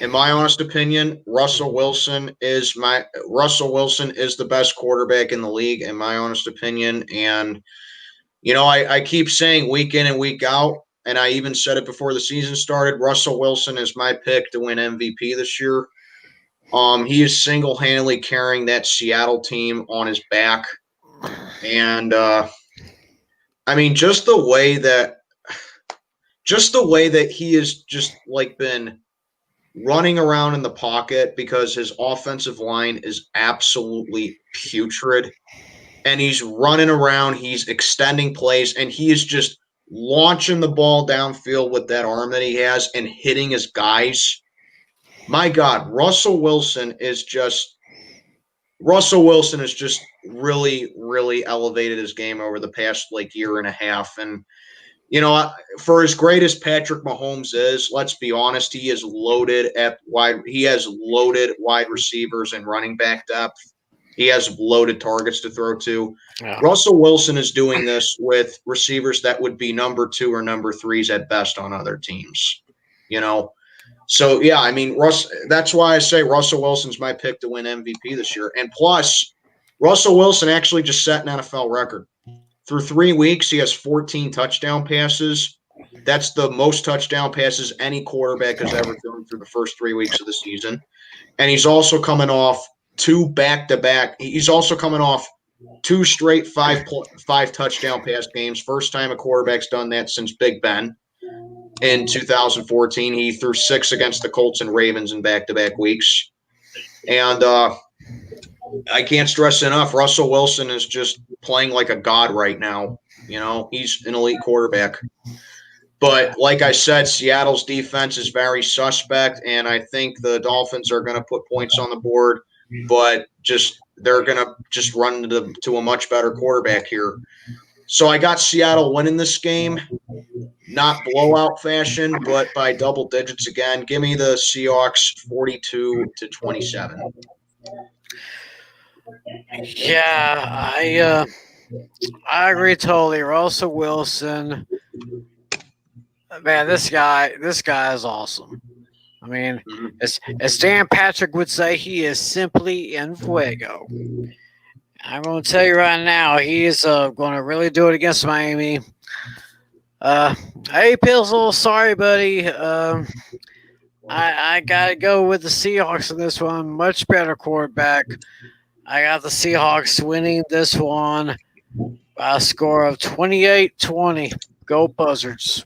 in my honest opinion, Russell Wilson is the best quarterback in the league, in my honest opinion. And, you know, I keep saying week in and week out, and I even said it before the season started, Russell Wilson is my pick to win MVP this year. He is single-handedly carrying that Seattle team on his back. And I mean, just the way that he has just like been running around in the pocket because his offensive line is absolutely putrid, and he's running around, he's extending plays, and he is just launching the ball downfield with that arm that he has and hitting his guys. My God, Russell Wilson is just really, really elevated his game over the past like year and a half. And, you know, for as great as Patrick Mahomes is, let's be honest, he has loaded wide receivers and running back depth. He has loaded targets to throw to. Yeah. Russell Wilson is doing this with receivers that would be number 2 or number 3s at best on other teams, you know. So, yeah, I mean, that's why I say Russell Wilson's my pick to win MVP this year. And plus, Russell Wilson actually just set an NFL record. Through 3 weeks, he has 14 touchdown passes. That's the most touchdown passes any quarterback has ever done through the first 3 weeks of the season. And he's also coming off 2 back-to-back. He's also coming off 2 straight 5 touchdown pass games. First time a quarterback's done that since Big Ben. In 2014, he threw 6 against the Colts and Ravens in back-to-back weeks. And I can't stress enough, Russell Wilson is just playing like a god right now. You know, he's an elite quarterback. But like I said, Seattle's defense is very suspect, and I think the Dolphins are going to put points on the board, but they're going to just run to a much better quarterback here. So I got Seattle winning this game. Not blowout fashion, but by double digits again. Give me the Seahawks 42-27. Yeah, I agree totally. Russell Wilson, man, this guy is awesome. I mean, as Dan Patrick would say, he is simply en fuego. I'm going to tell you right now, he is going to really do it against Miami. Hey, Pizzle, sorry, buddy. I got to go with the Seahawks in this one. Much better quarterback. I got the Seahawks winning this one by a score of 28-20. Go Buzzards.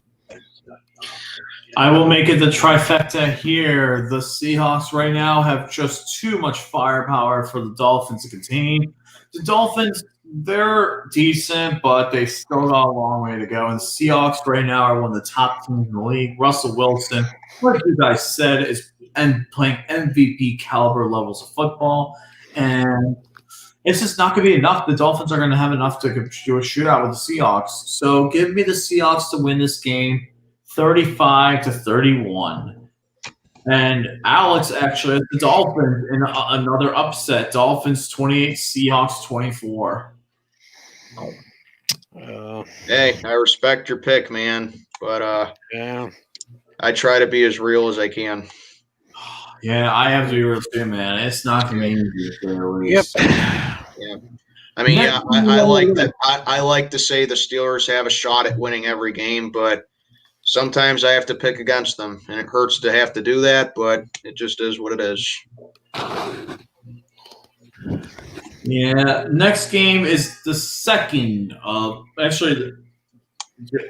I will make it the trifecta here. The Seahawks right now have just too much firepower for the Dolphins to contain. The Dolphins, they're decent, but they still got a long way to go. And the Seahawks right now are one of the top teams in the league. Russell Wilson, like you guys said, is playing MVP caliber levels of football. And it's just not going to be enough. The Dolphins are going to have enough to do a shootout with the Seahawks. So give me the Seahawks to win this game 35-31. And Alex actually has the Dolphins in another upset. Dolphins 28, Seahawks 24. Hey, I respect your pick, man. But Yeah. I try to be as real as I can. Yeah, I have to be real too, man. It's not going to be easy for Yep. Yeah. I mean, yeah, I like that. I like to say the Steelers have a shot at winning every game, but sometimes I have to pick against them, and it hurts to have to do that, but it just is what it is. Yeah, next game is the second of actually.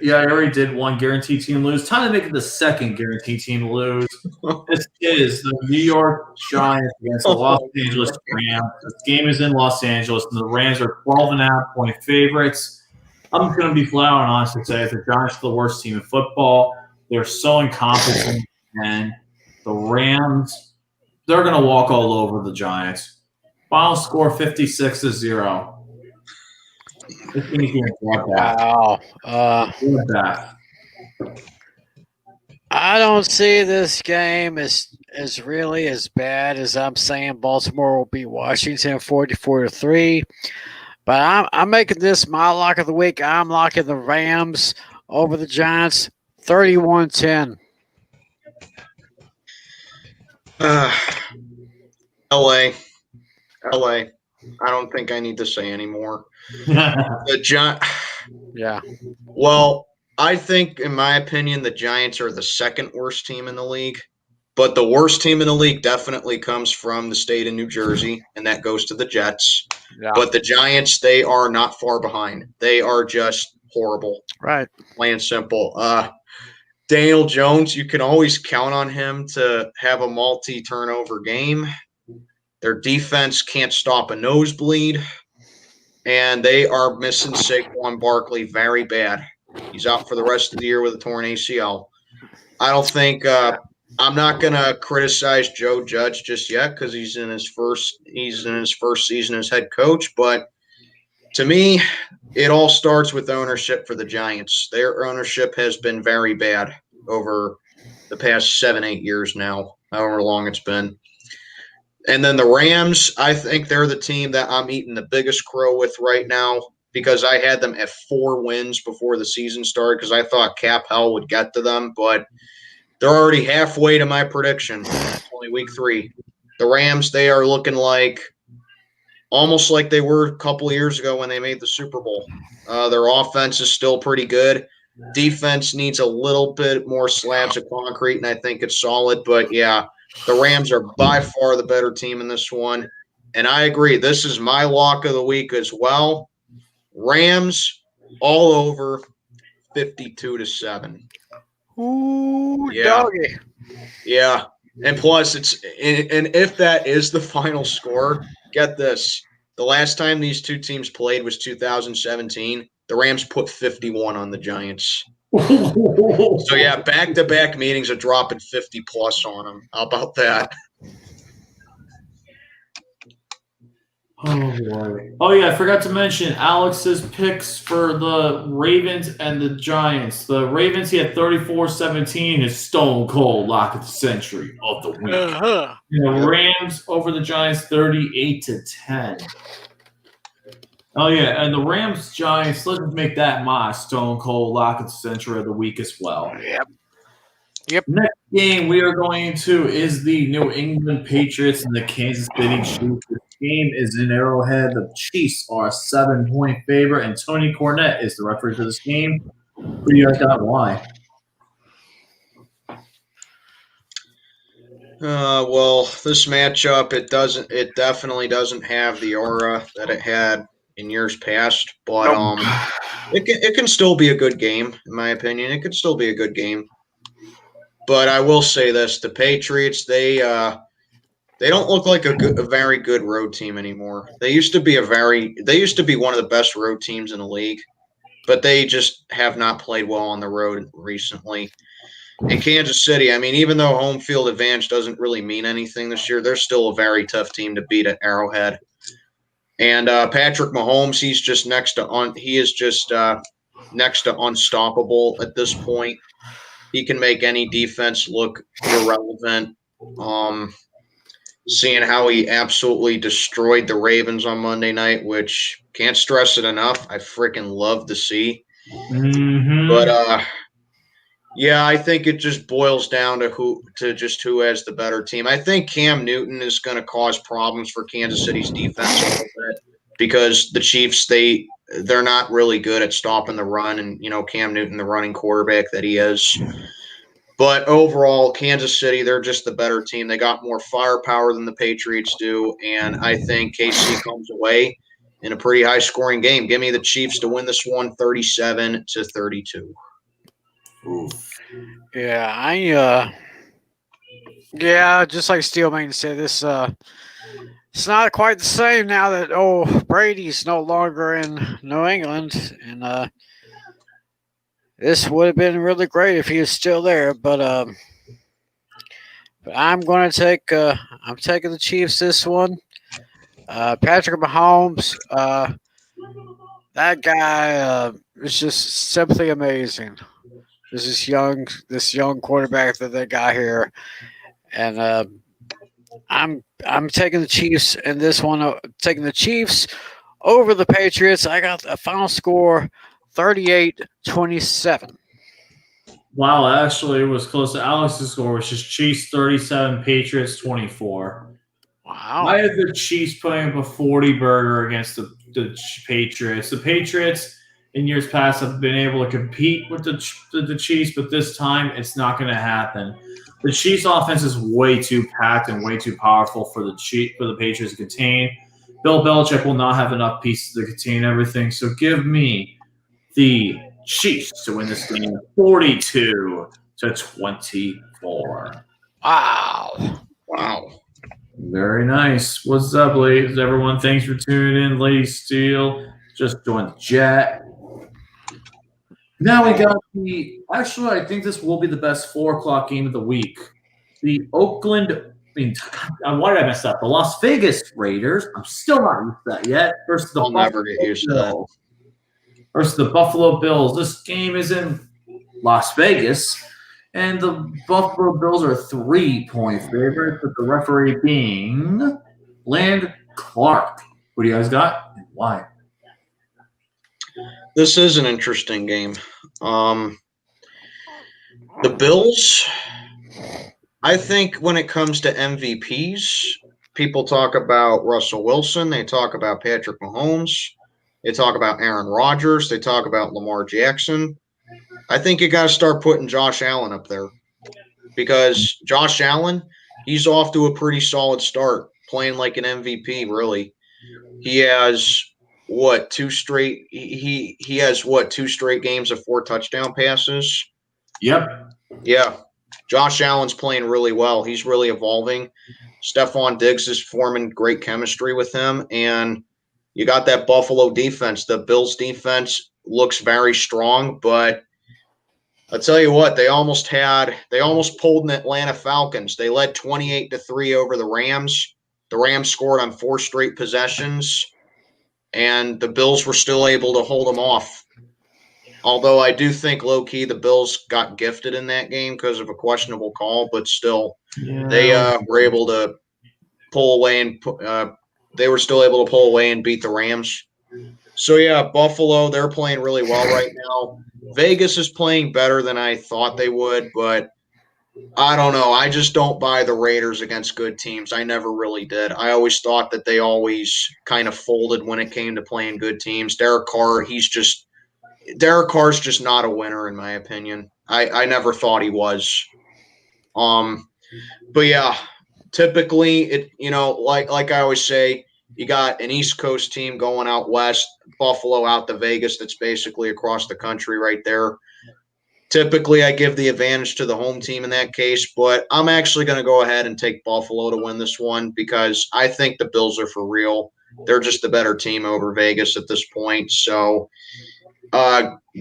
Yeah, I already did one guaranteed team lose. Time to make it the second guaranteed team lose. This is the New York Giants against the Los Angeles Rams. This game is in Los Angeles, and the Rams are 12.5-point favorites. I'm going to be flat out and honest and say the Giants are the worst team in football. They're so incompetent, and the Rams, they're going to walk all over the Giants. Final score 56-0. This thing's going to Wow. I don't see this game as really as bad as I'm saying. Baltimore will beat Washington 44-3. But I'm making this my lock of the week. I'm locking the Rams over the Giants 31-10. LA. I don't think I need to say anymore. Yeah. Well, I think, in my opinion, the Giants are the second worst team in the league. But the worst team in the league definitely comes from the state of New Jersey, and that goes to the Jets. Yeah. But the Giants, they are not far behind. They are just horrible. Right. Plain and simple. Daniel Jones, you can always count on him to have a multi-turnover game. Their defense can't stop a nosebleed. And they are missing Saquon Barkley very bad. He's out for the rest of the year with a torn ACL. I don't think I'm not going to criticize Joe Judge just yet because he's in his first season as head coach. But to me, it all starts with ownership for the Giants. Their ownership has been very bad over the past 7-8 years now, however long it's been. And then the Rams, I think they're the team that I'm eating the biggest crow with right now because I had them at 4 wins before the season started because I thought cap hell would get to them. But they're already halfway to my prediction. It's only week 3. The Rams, they are looking almost like they were a couple of years ago when they made the Super Bowl. Their offense is still pretty good. Defense needs a little bit more slabs of concrete, and I think it's solid. But, yeah, the Rams are by far the better team in this one. And I agree. This is my lock of the week as well. Rams all over 52-7. Ooh, Yeah. doggy. Yeah. And plus, and if that is the final score, get this. The last time these two teams played was 2017. The Rams put 51 on the Giants. So, yeah, back-to-back meetings are dropping 50-plus on them. How about that? Oh, boy. Oh, yeah, I forgot to mention Alex's picks for the Ravens and the Giants. The Ravens, he had 34-17, his stone cold lock of the century of the week. Uh-huh. The Rams over the Giants, 38-10. Oh, yeah, and the Rams-Giants, let's make that my stone cold lock of the century of the week as well. Yep. Next game we are going to is the New England Patriots and the Kansas City Chiefs. This game is in Arrowhead. The Chiefs are a 7-point favorite, and Tony Cornette is the referee for this game. Who do you guys got? Why? Well, this matchup, it definitely doesn't have the aura that it had in years past, but it can still be a good game in my opinion. It could still be a good game. But I will say this: the Patriots, they don't look like a very good road team anymore. They used to be one of the best road teams in the league, but they just have not played well on the road recently. In Kansas City, I mean, even though home field advantage doesn't really mean anything this year, they're still a very tough team to beat at Arrowhead. And Patrick Mahomes, he is just next to unstoppable at this point. He can make any defense look irrelevant. Seeing how he absolutely destroyed the Ravens on Monday night, which can't stress it enough. I freaking love to see. Mm-hmm. But yeah, I think it just boils down to who has the better team. I think Cam Newton is going to cause problems for Kansas City's defense a little bit because the Chiefs they're not really good at stopping the run, and Cam Newton, the running quarterback that he is. But overall, Kansas City, they're just the better team. They got more firepower than the Patriots do, and I think KC comes away in a pretty high-scoring game. Give me the Chiefs to win this one 37-32. Yeah, just like Steelman said, this it's not quite the same now that Brady's no longer in New England, and this would have been really great if he was still there, but I'm going to take I'm taking the Chiefs this one. Patrick Mahomes, that guy is just simply amazing. This young quarterback that they got here, and I'm taking the Chiefs in this one. Taking the Chiefs over the Patriots. I got a final score 38-27. Wow, actually, it was close to Alex's score, which is Chiefs 37, Patriots 24. Wow. I had the Chiefs putting up a 40 burger against the Patriots. The Patriots in years past have been able to compete with the Chiefs, but this time it's not going to happen. The Chiefs' offense is way too packed and way too powerful for the Patriots to contain. Bill Belichick will not have enough pieces to contain everything, so give me the Chiefs to win this game 42-24. Wow. Very nice. What's up, ladies? Everyone, thanks for tuning in. Lady Steel just joined the chat. Now we got actually, I think this will be the best 4 o'clock game of the week. The why did I mess up? The Las Vegas Raiders. I'm still not used to that yet. Versus the I'll never get used to that. Versus the Buffalo Bills. This game is in Las Vegas, and the Buffalo Bills are 3-point favorites, with the referee being Land Clark. What do you guys got and why? This is an interesting game. The Bills, I think when it comes to MVPs, people talk about Russell Wilson. They talk about Patrick Mahomes. They talk about Aaron Rodgers. They talk about Lamar Jackson. I think you got to start putting Josh Allen up there because Josh Allen, he's off to a pretty solid start, playing like an MVP, really. He has two straight games of 4 touchdown passes? Yep. Yeah. Josh Allen's playing really well. He's really evolving. Stephon Diggs is forming great chemistry with him, and you got that Buffalo defense. The Bills defense looks very strong, but I'll tell you what, they almost pulled an Atlanta Falcons. They led 28-3 over the Rams. The Rams scored on 4 straight possessions, and the Bills were still able to hold them off. Although I do think low-key the Bills got gifted in that game because of a questionable call, but still they were able to pull away and they were still able to pull away and beat the Rams. So, yeah, Buffalo, they're playing really well right now. Vegas is playing better than I thought they would, but I don't know. I just don't buy the Raiders against good teams. I never really did. I always thought that they always kind of folded when it came to playing good teams. Derek Carr's just not a winner, in my opinion. I never thought he was. But, yeah, typically, like I always say, You got an East Coast team going out west, Buffalo out to Vegas. That's basically across the country right there. Typically, I give the advantage to the home team in that case, but I'm actually going to go ahead and take Buffalo to win this one because I think the Bills are for real. They're just the better team over Vegas at this point. So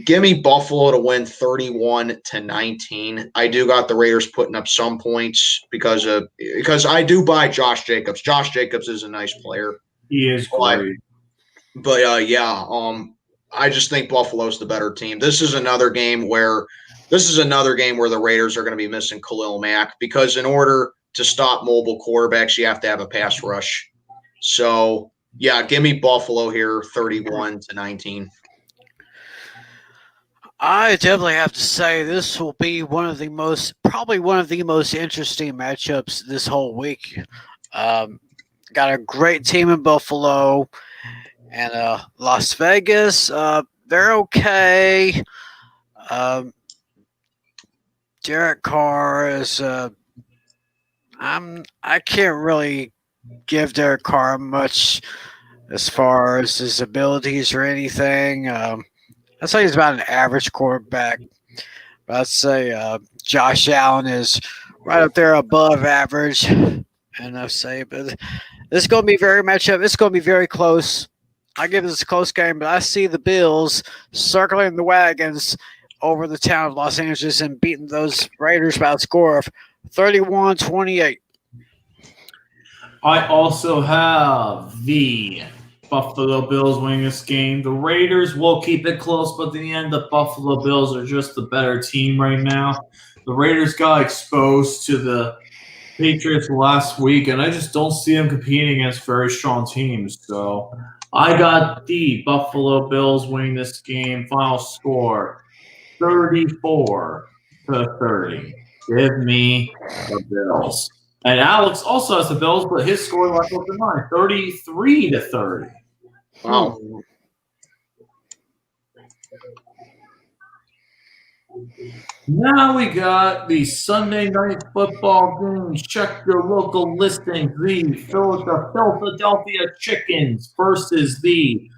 give me Buffalo to win 31-19. I do got the Raiders putting up some points because I do buy Josh Jacobs. Josh Jacobs is a nice player. He is great. But I just think Buffalo's the better team. This is another game where the Raiders are going to be missing Khalil Mack because in order to stop mobile quarterbacks, you have to have a pass rush. So, yeah, give me Buffalo here 31-19. I definitely have to say this will be probably one of the most interesting matchups this whole week. Got a great team in Buffalo and Las Vegas. They're okay. Derek Carr is. I can't really give Derek Carr much as far as his abilities or anything. I'd say he's about an average quarterback. But I'd say Josh Allen is right up there above average. And I'd say, but this is going to be very matchup. It's going to be very close. I give this a close game, but I see the Bills circling the wagons over the town of Los Angeles and beating those Raiders by a score of 31-28. I also have the Buffalo Bills winning this game. The Raiders will keep it close, but in the end, the Buffalo Bills are just the better team right now. The Raiders got exposed to the Patriots last week, and I just don't see them competing against very strong teams. So I got the Buffalo Bills winning this game. Final score 34-30. Give me the Bills. And Alex also has the Bills, but his score left open mine 33-30. Wow. Now we got the Sunday night football game. Check your local listings. The Philadelphia Chickens versus the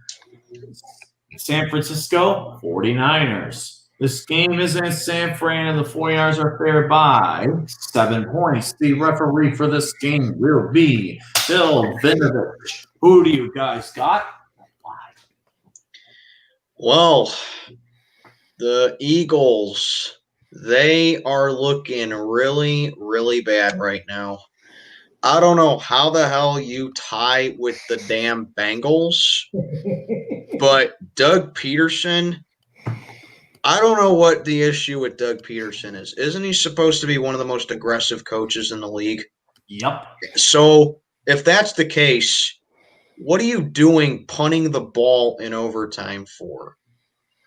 San Francisco 49ers. This game is in San Fran, and the 49ers are favored by 7 points. The referee for this game will be Bill Vinovich. Who do you guys got? Well, the Eagles, they are looking really, really bad right now. I don't know how the hell you tie with the damn Bengals, but Doug Peterson, I don't know what the issue with Doug Peterson is. Isn't he supposed to be one of the most aggressive coaches in the league? Yep. So if that's the case, what are you doing punting the ball in overtime for?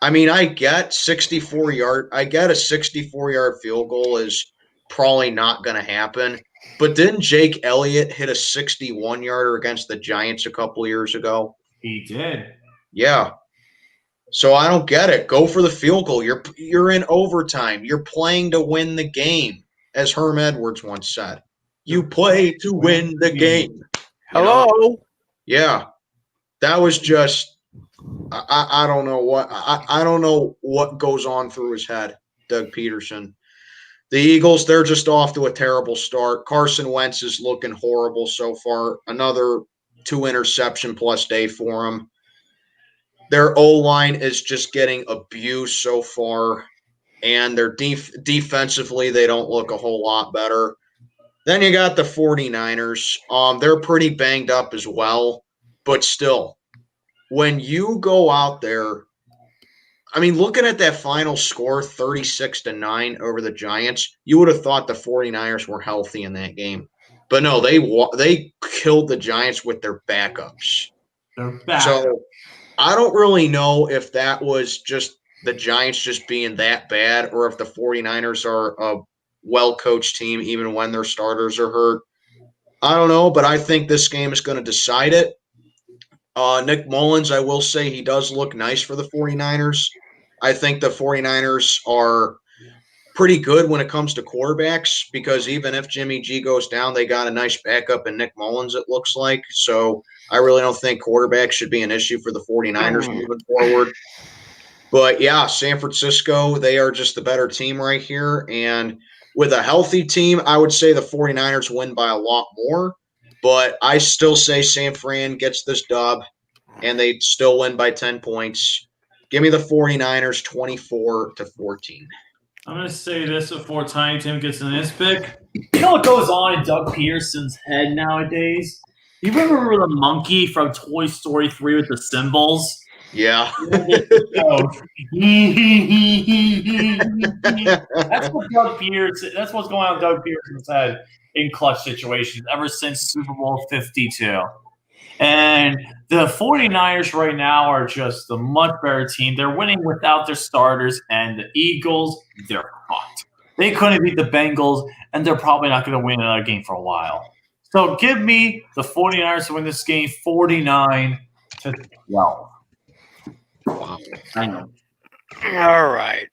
I mean, I get a 64-yard field goal is probably not going to happen. But didn't Jake Elliott hit a 61-yarder against the Giants a couple of years ago? He did. Yeah. So I don't get it. Go for the field goal. You're in overtime. You're playing to win the game, as Herm Edwards once said. You play to win the game. Hello. Yeah. That was just I don't know what I don't know what goes on through his head, Doug Peterson. The Eagles, they're just off to a terrible start. Carson Wentz is looking horrible so far. Another 2-interception plus day for him. Their O-line is just getting abused so far, and their defensively, they don't look a whole lot better. Then you got the 49ers. They're pretty banged up as well, but still, when you go out there, I mean, looking at that final score, 36-9 over the Giants, you would have thought the 49ers were healthy in that game. But no, they killed the Giants with their backups. So I don't really know if that was just the Giants just being that bad or if the 49ers are a well-coached team even when their starters are hurt. I don't know, but I think this game is going to decide it. Nick Mullins, I will say he does look nice for the 49ers. I think the 49ers are pretty good when it comes to quarterbacks because even if Jimmy G goes down, they got a nice backup in Nick Mullins, it looks like. So I really don't think quarterback should be an issue for the 49ers moving forward. But yeah, San Francisco, they are just the better team right here. And with a healthy team, I would say the 49ers win by a lot more. But I still say San Fran gets this dub and they still win by 10 points. Give me the 49ers 24-14. I'm going to say this before Tiny Tim gets in his pick. You know what goes on in Doug Peterson's head nowadays? You remember the monkey from Toy Story 3 with the cymbals? Yeah. That's what Doug Peterson. That's what's going on in Doug Peterson's head in clutch situations ever since Super Bowl 52. And the 49ers right now are just a much better team. They're winning without their starters, and the Eagles, they're fucked. They couldn't beat the Bengals, and they're probably not going to win another game for a while. So give me the 49ers to win this game 49-12. Wow. I know. All right.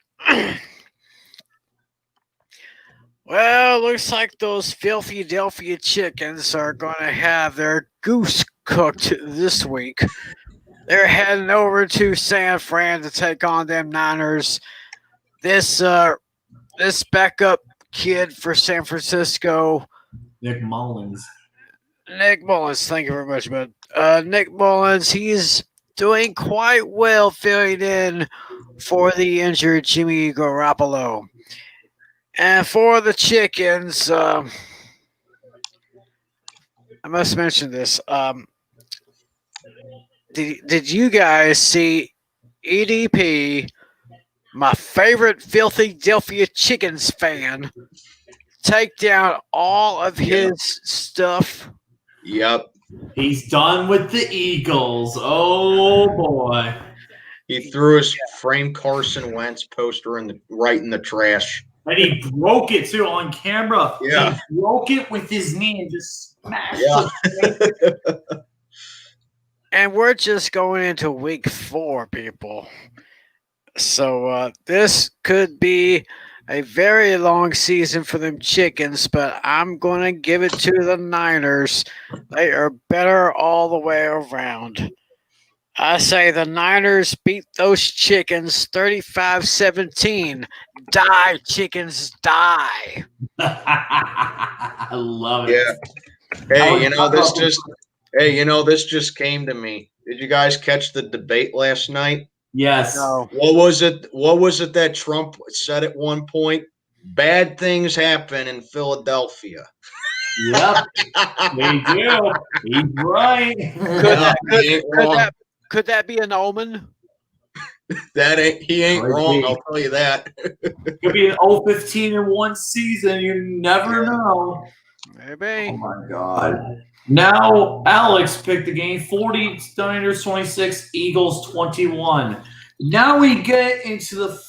Well, looks like those Philadelphia chickens are going to have their goose cooked this week. They're heading over to San Fran to take on them Niners. This backup kid for San Francisco, Nick Mullins. thank you very much, bud. Nick Mullins, he's doing quite well filling in for the injured Jimmy Garoppolo. And for the chickens, I must mention this. Did you guys see EDP, my favorite Philadelphia Chickens fan, take down all of his stuff? Yep. He's done with the Eagles. Oh, boy. He threw his framed Carson Wentz poster right in the trash. And he broke it, too, on camera. Yeah. He broke it with his knee and just smashed it. And we're just going into week 4, people. So this could be a very long season for them chickens, but I'm going to give it to the Niners. They are better all the way around. I say the Niners beat those chickens 35-17. Die, chickens, die. I love it. Yeah. This just came to me. Did you guys catch the debate last night? Yes. No. What was it that Trump said at one point? Bad things happen in Philadelphia. Yep. We do. He's right. Could that be an omen? He ain't wrong, I'll tell you that. Could be an 0-15 in one season. You never know. Maybe. Oh my God. Now Alex picked the game. 49ers 26, Eagles 21. Now we get into the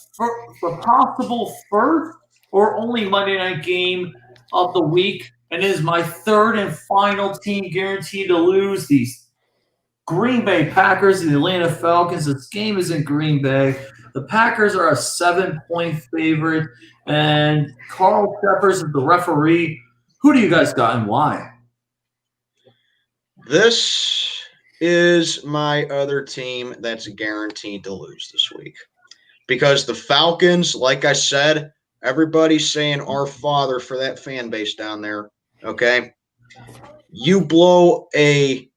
possible first or only Monday night game of the week. And it is my third and final team guaranteed to lose. These Green Bay Packers and the Atlanta Falcons. This game is in Green Bay. The Packers are a 7-point favorite. And Carl Peppers is the referee. Who do you guys got and why? This is my other team that's guaranteed to lose this week. Because the Falcons, like I said, everybody's saying our father for that fan base down there. Okay? You blow a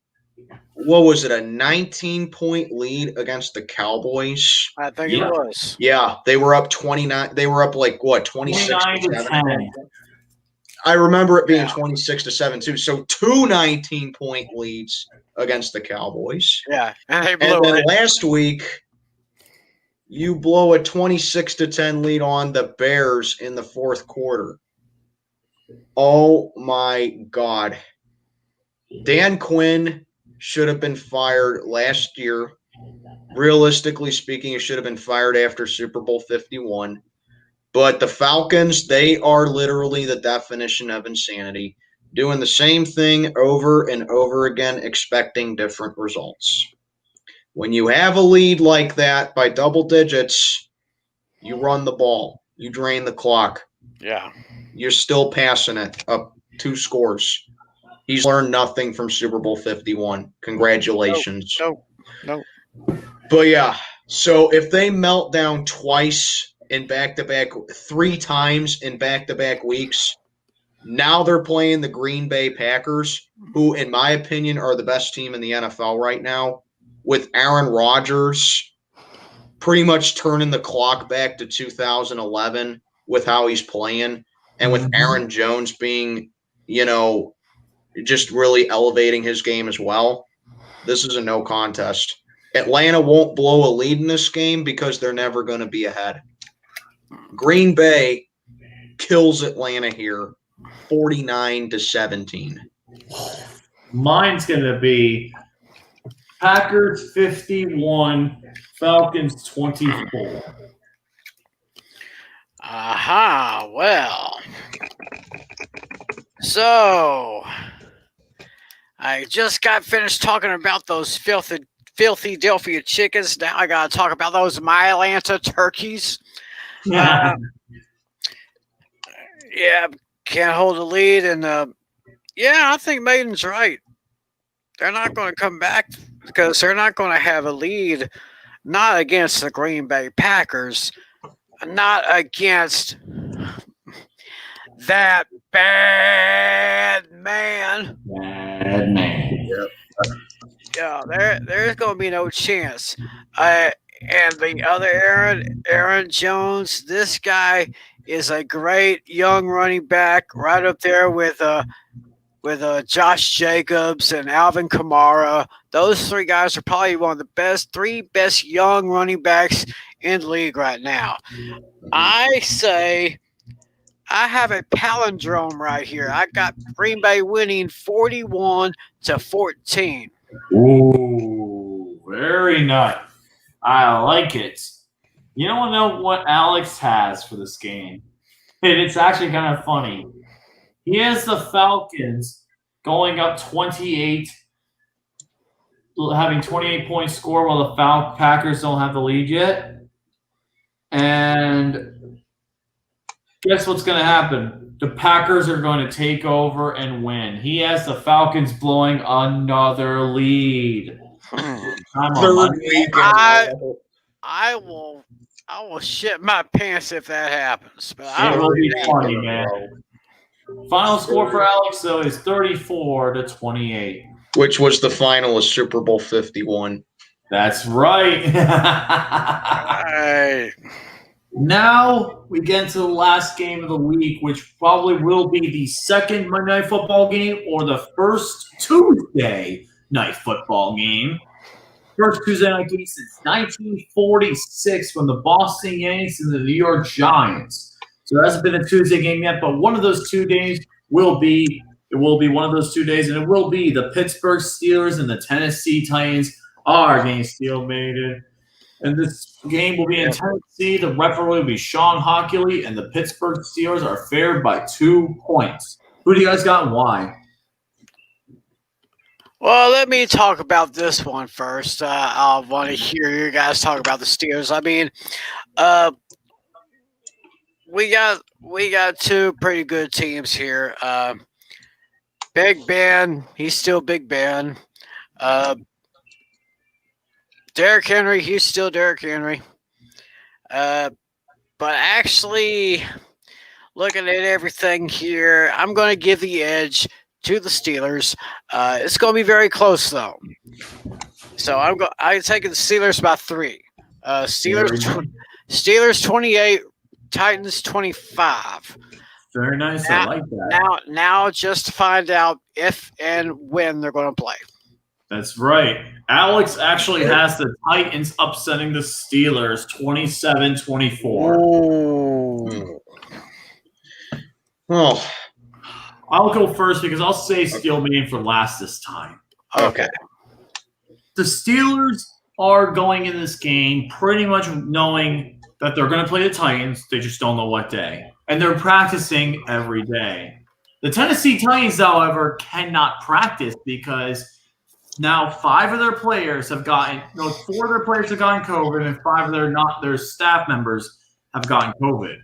19-point lead against the Cowboys? I think it was. Yeah, they were up 29. They were up 26-7. I remember it being 26-7 too. So 2 19-point leads against the Cowboys. Yeah, and they blew And then it. last week, you blow a 26-10 lead on the Bears in the fourth quarter. Oh my God. Dan Quinn should have been fired last year. Realistically speaking, he should have been fired after Super Bowl 51. But the Falcons, they are literally the definition of insanity, doing the same thing over and over again, expecting different results. When you have a lead like that by double digits, you run the ball. You drain the clock. Yeah. You're still passing it up 2 scores. He's learned nothing from Super Bowl 51. Congratulations. No. But yeah, so if they melt down twice in back-to-back, 3 times in back-to-back weeks, now they're playing the Green Bay Packers, who, in my opinion, are the best team in the NFL right now, with Aaron Rodgers pretty much turning the clock back to 2011 with how he's playing, and with Aaron Jones being, just really elevating his game as well. This is a no contest. Atlanta won't blow a lead in this game because they're never going to be ahead. Green Bay kills Atlanta here 49-17. Mine's going to be Packers 51, Falcons 24. Aha, well. So, I just got finished talking about those filthy Philadelphia chickens. Now I got to talk about those My Atlanta turkeys. Yeah, can't hold the lead. And, I think Maiden's right. They're not going to come back because they're not going to have a lead, not against the Green Bay Packers, not against that bad man. Bad man. Yep. Yeah, there's going to be no chance. And the other Aaron Jones, this guy is a great young running back, right up there with Josh Jacobs and Alvin Kamara. Those 3 guys are probably one of the 3 best young running backs in the league right now. I say I have a palindrome right here. I got Green Bay winning 41-14. Ooh, very nice. I like it. You don't know what Alex has for this game. And it's actually kind of funny. He has the Falcons going up 28, having 28-point score while the Packers don't have the lead yet. And guess what's going to happen? The Packers are going to take over and win. He has the Falcons blowing another lead. Third week. I will shit my pants if that happens. But it will be funny, man. Final score for Alex, though, is 34-28. Which was the final of Super Bowl 51. That's right. Hey. Now we get into the last game of the week, which probably will be the second Monday Night Football game or the first Tuesday Night Football game. First Tuesday night game since 1946 from the Boston Yankees and the New York Giants. So there hasn't been a Tuesday game yet, but one of those 2 days will be one of those 2 days, and it will be the Pittsburgh Steelers and the Tennessee Titans are getting stalemated. And this game will be in Tennessee. The referee will be Sean Hockley, and the Pittsburgh Steelers are favored by 2 points. Who do you guys got and why? Well, let me talk about this one first. I want to hear you guys talk about the Steelers. I mean, we got 2 pretty good teams here. Big Ben, he's still Big Ben. Derrick Henry, he's still Derrick Henry. But actually, looking at everything here, I'm going to give the edge to the Steelers. It's going to be very close, though. So I'm taking the Steelers by 3. Steelers 28, Titans 25. Very nice. I like that. Now, just to find out if and when they're going to play. That's right. Alex actually has the Titans upsetting the Steelers 27-24. Oh. Well, I'll go first because I'll say Steel Maine for last this time. Okay. The Steelers are going in this game pretty much knowing that they're going to play the Titans. They just don't know what day. And they're practicing every day. The Tennessee Titans, however, cannot practice because now 5 of their players have gotten – 4 of their players have gotten COVID and 5 of their staff members have gotten COVID.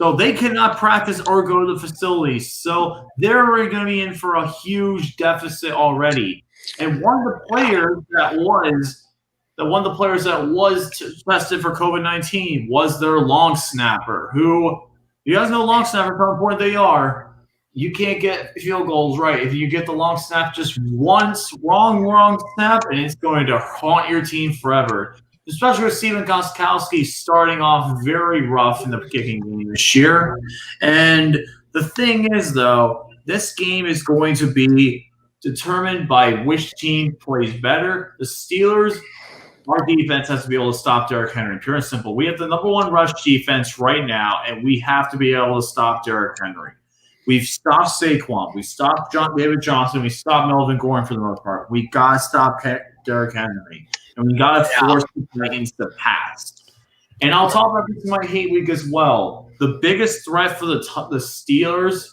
So they cannot practice or go to the facilities. So they're already going to be in for a huge deficit already. And one of the players that was tested for COVID-19 was their long snapper, who you guys know long snappers, how important they are. You can't get field goals right. If you get the long snap just once, wrong snap, and it's going to haunt your team forever. Especially with Steven Gostkowski starting off very rough in the kicking game this year. And the thing is, though, this game is going to be determined by which team plays better. The Steelers, our defense has to be able to stop Derrick Henry. Pure and simple. We have the number one rush defense right now, and we have to be able to stop Derrick Henry. We've stopped Saquon. We stopped David Johnson. We stopped Melvin Gordon for the most part. We got to stop Derrick Henry. And we got to force the Titans to pass. And I'll talk about this in my hate week as well. The biggest threat for the Steelers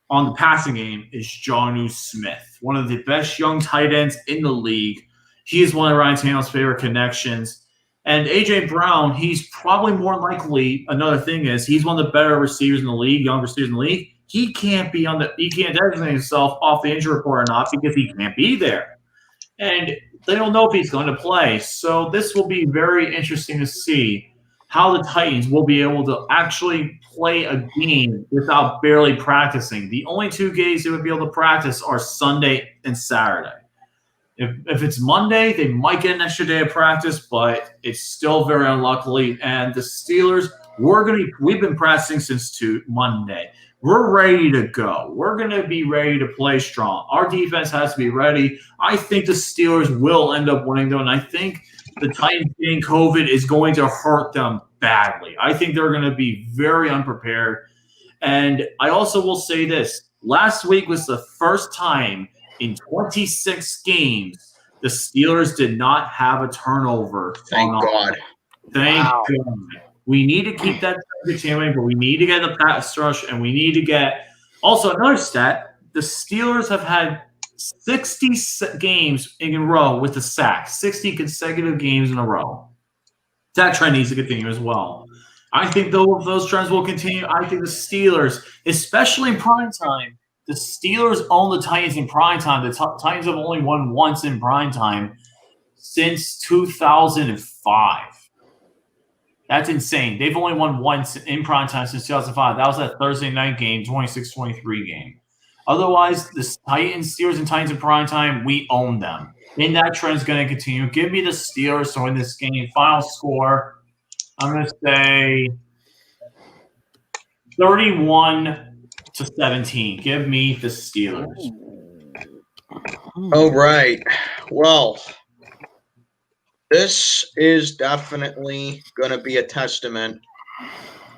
on the passing game is Jonnu Smith, one of the best young tight ends in the league. He is one of Ryan Tannehill's favorite connections. And A.J. Brown, he's probably more likely, another thing is, he's one of the better receivers in the league, young receivers in the league. He can't designate himself off the injury report or not because he can't be there. And they don't know if he's going to play. So this will be very interesting to see how the Titans will be able to actually play a game without barely practicing. The only 2 games they would be able to practice are Sunday and Saturday. If it's Monday, they might get an extra day of practice, but it's still very unlikely. And the Steelers, we've been practicing since Monday. We're ready to go. We're going to be ready to play strong. Our defense has to be ready. I think the Steelers will end up winning, though, and I think the Titans getting COVID is going to hurt them badly. I think they're going to be very unprepared. And I also will say this. Last week was the first time in 26 games the Steelers did not have a turnover. Thank God. Thank God. We need to keep that continuing, but we need to get the pass rush, and we need to get – also, another stat, the Steelers have had 60 games in a row with the sack, 60 consecutive games in a row. That trend needs to continue as well. I think those trends will continue. I think the Steelers, especially in prime time, the Steelers own the Titans in prime time. The Titans have only won once in prime time since 2005. That's insane. They've only won once in prime time since 2005. That was that Thursday night game, 26-23 game. Otherwise, the Steelers and Titans in prime time, we own them. And that trend is going to continue. Give me the Steelers to win this game. Final score, I'm going to say 31-17. Give me the Steelers. All right. Well, this is definitely going to be a testament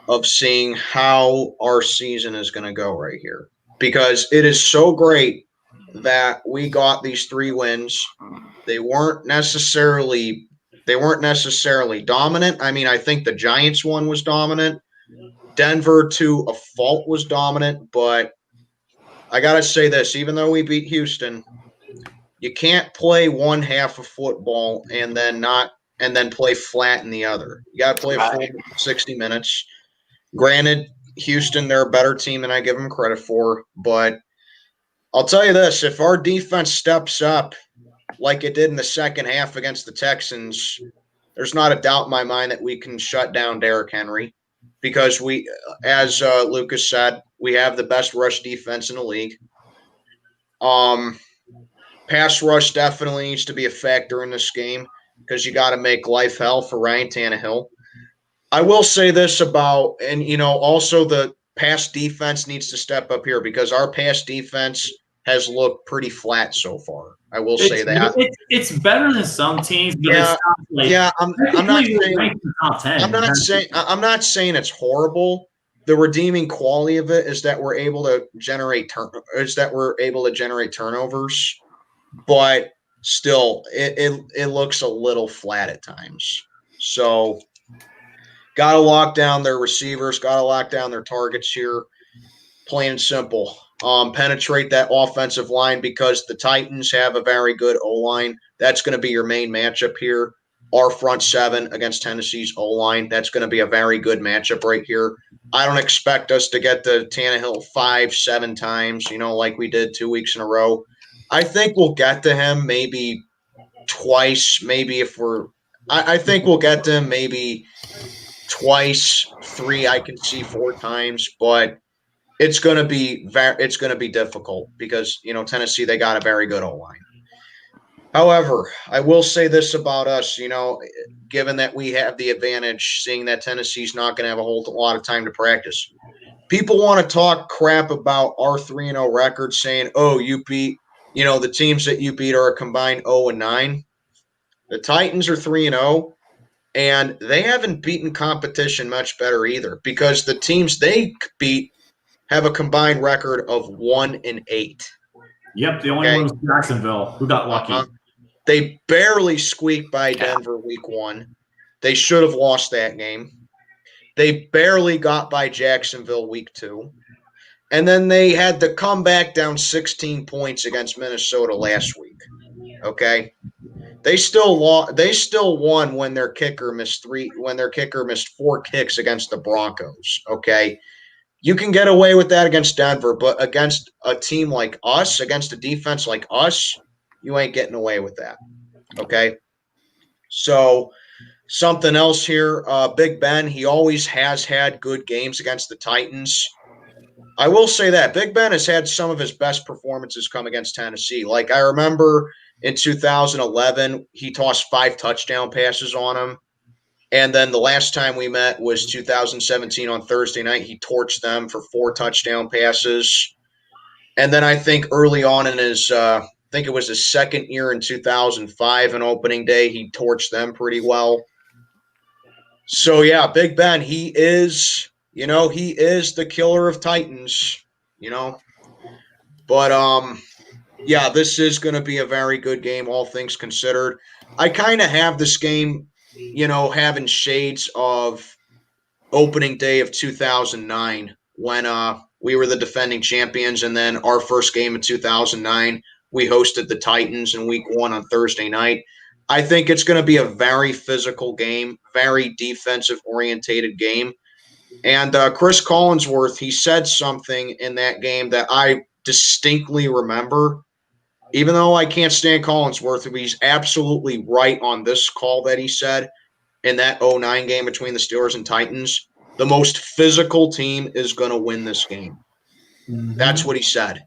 of seeing how our season is going to go right here. Because it is so great that we got these 3 wins. They weren't necessarily dominant. I mean, I think the Giants one was dominant. Denver, to a fault, was dominant. But I got to say this, even though we beat Houston, you can't play one half of football and then play flat in the other. You got to play a full 60 minutes. Granted, Houston, they're a better team than I give them credit for, but I'll tell you this, if our defense steps up like it did in the second half against the Texans, there's not a doubt in my mind that we can shut down Derrick Henry because we, as Lucas said, we have the best rush defense in the league. Pass rush definitely needs to be a factor in this game because you got to make life hell for Ryan Tannehill. I will say this about, and also the pass defense needs to step up here because our pass defense has looked pretty flat so far. I will say that it's better than some teams, but yeah, it's not like, I'm not saying it's horrible. The redeeming quality of it is that we're able to generate turnovers, but still, it looks a little flat at times. So, got to lock down their receivers, got to lock down their targets here. Plain and simple. Penetrate that offensive line because the Titans have a very good O-line. That's going to be your main matchup here. our front seven against Tennessee's O-line. That's going to be a very good matchup right here. I don't expect us to get to Tannehill 5-7 times, like we did 2 weeks in a row. I think we'll get to him maybe twice, maybe I think we'll get to him maybe twice, 3 I can see 4 times, but it's going to be difficult because, Tennessee, they got a very good O-line. However, I will say this about us, given that we have the advantage, seeing that Tennessee's not going to have a whole lot of time to practice. People want to talk crap about our 3-0 record, saying, oh, you beat, the teams that you beat are a combined 0-9. The Titans are 3-0, and they haven't beaten competition much better either because the teams they beat have a combined record of 1-8. Yep, the only one was Jacksonville, who got lucky. They barely squeaked by Denver week 1. They should have lost that game. They barely got by Jacksonville week 2. And then they had to come back down 16 points against Minnesota last week. Okay? They still won when their kicker missed 4 kicks against the Broncos. Okay? You can get away with that against Denver, but against a team like us, against a defense like us, you ain't getting away with that. Okay? So something else here, Big Ben, he always has had good games against the Titans. I will say that Big Ben has had some of his best performances come against Tennessee. Like I remember in 2011, he tossed 5 touchdown passes on him. And then the last time we met was 2017 on Thursday night. He torched them for 4 touchdown passes. And then I think early on in his I think it was his second year in 2005 on opening day, he torched them pretty well. So, yeah, Big Ben, he is the killer of Titans, But, yeah, this is going to be a very good game, all things considered. I kind of have this game, having shades of opening day of 2009 when we were the defending champions. And then our first game in 2009, we hosted the Titans in week 1 on Thursday night. I think it's going to be a very physical game, very defensive-orientated game. And Chris Collinsworth, he said something in that game that I distinctly remember. Even though I can't stand Collinsworth, he's absolutely right on this call that he said in that 2009 game between the Steelers and Titans. The most physical team is going to win this game. Mm-hmm. That's what he said.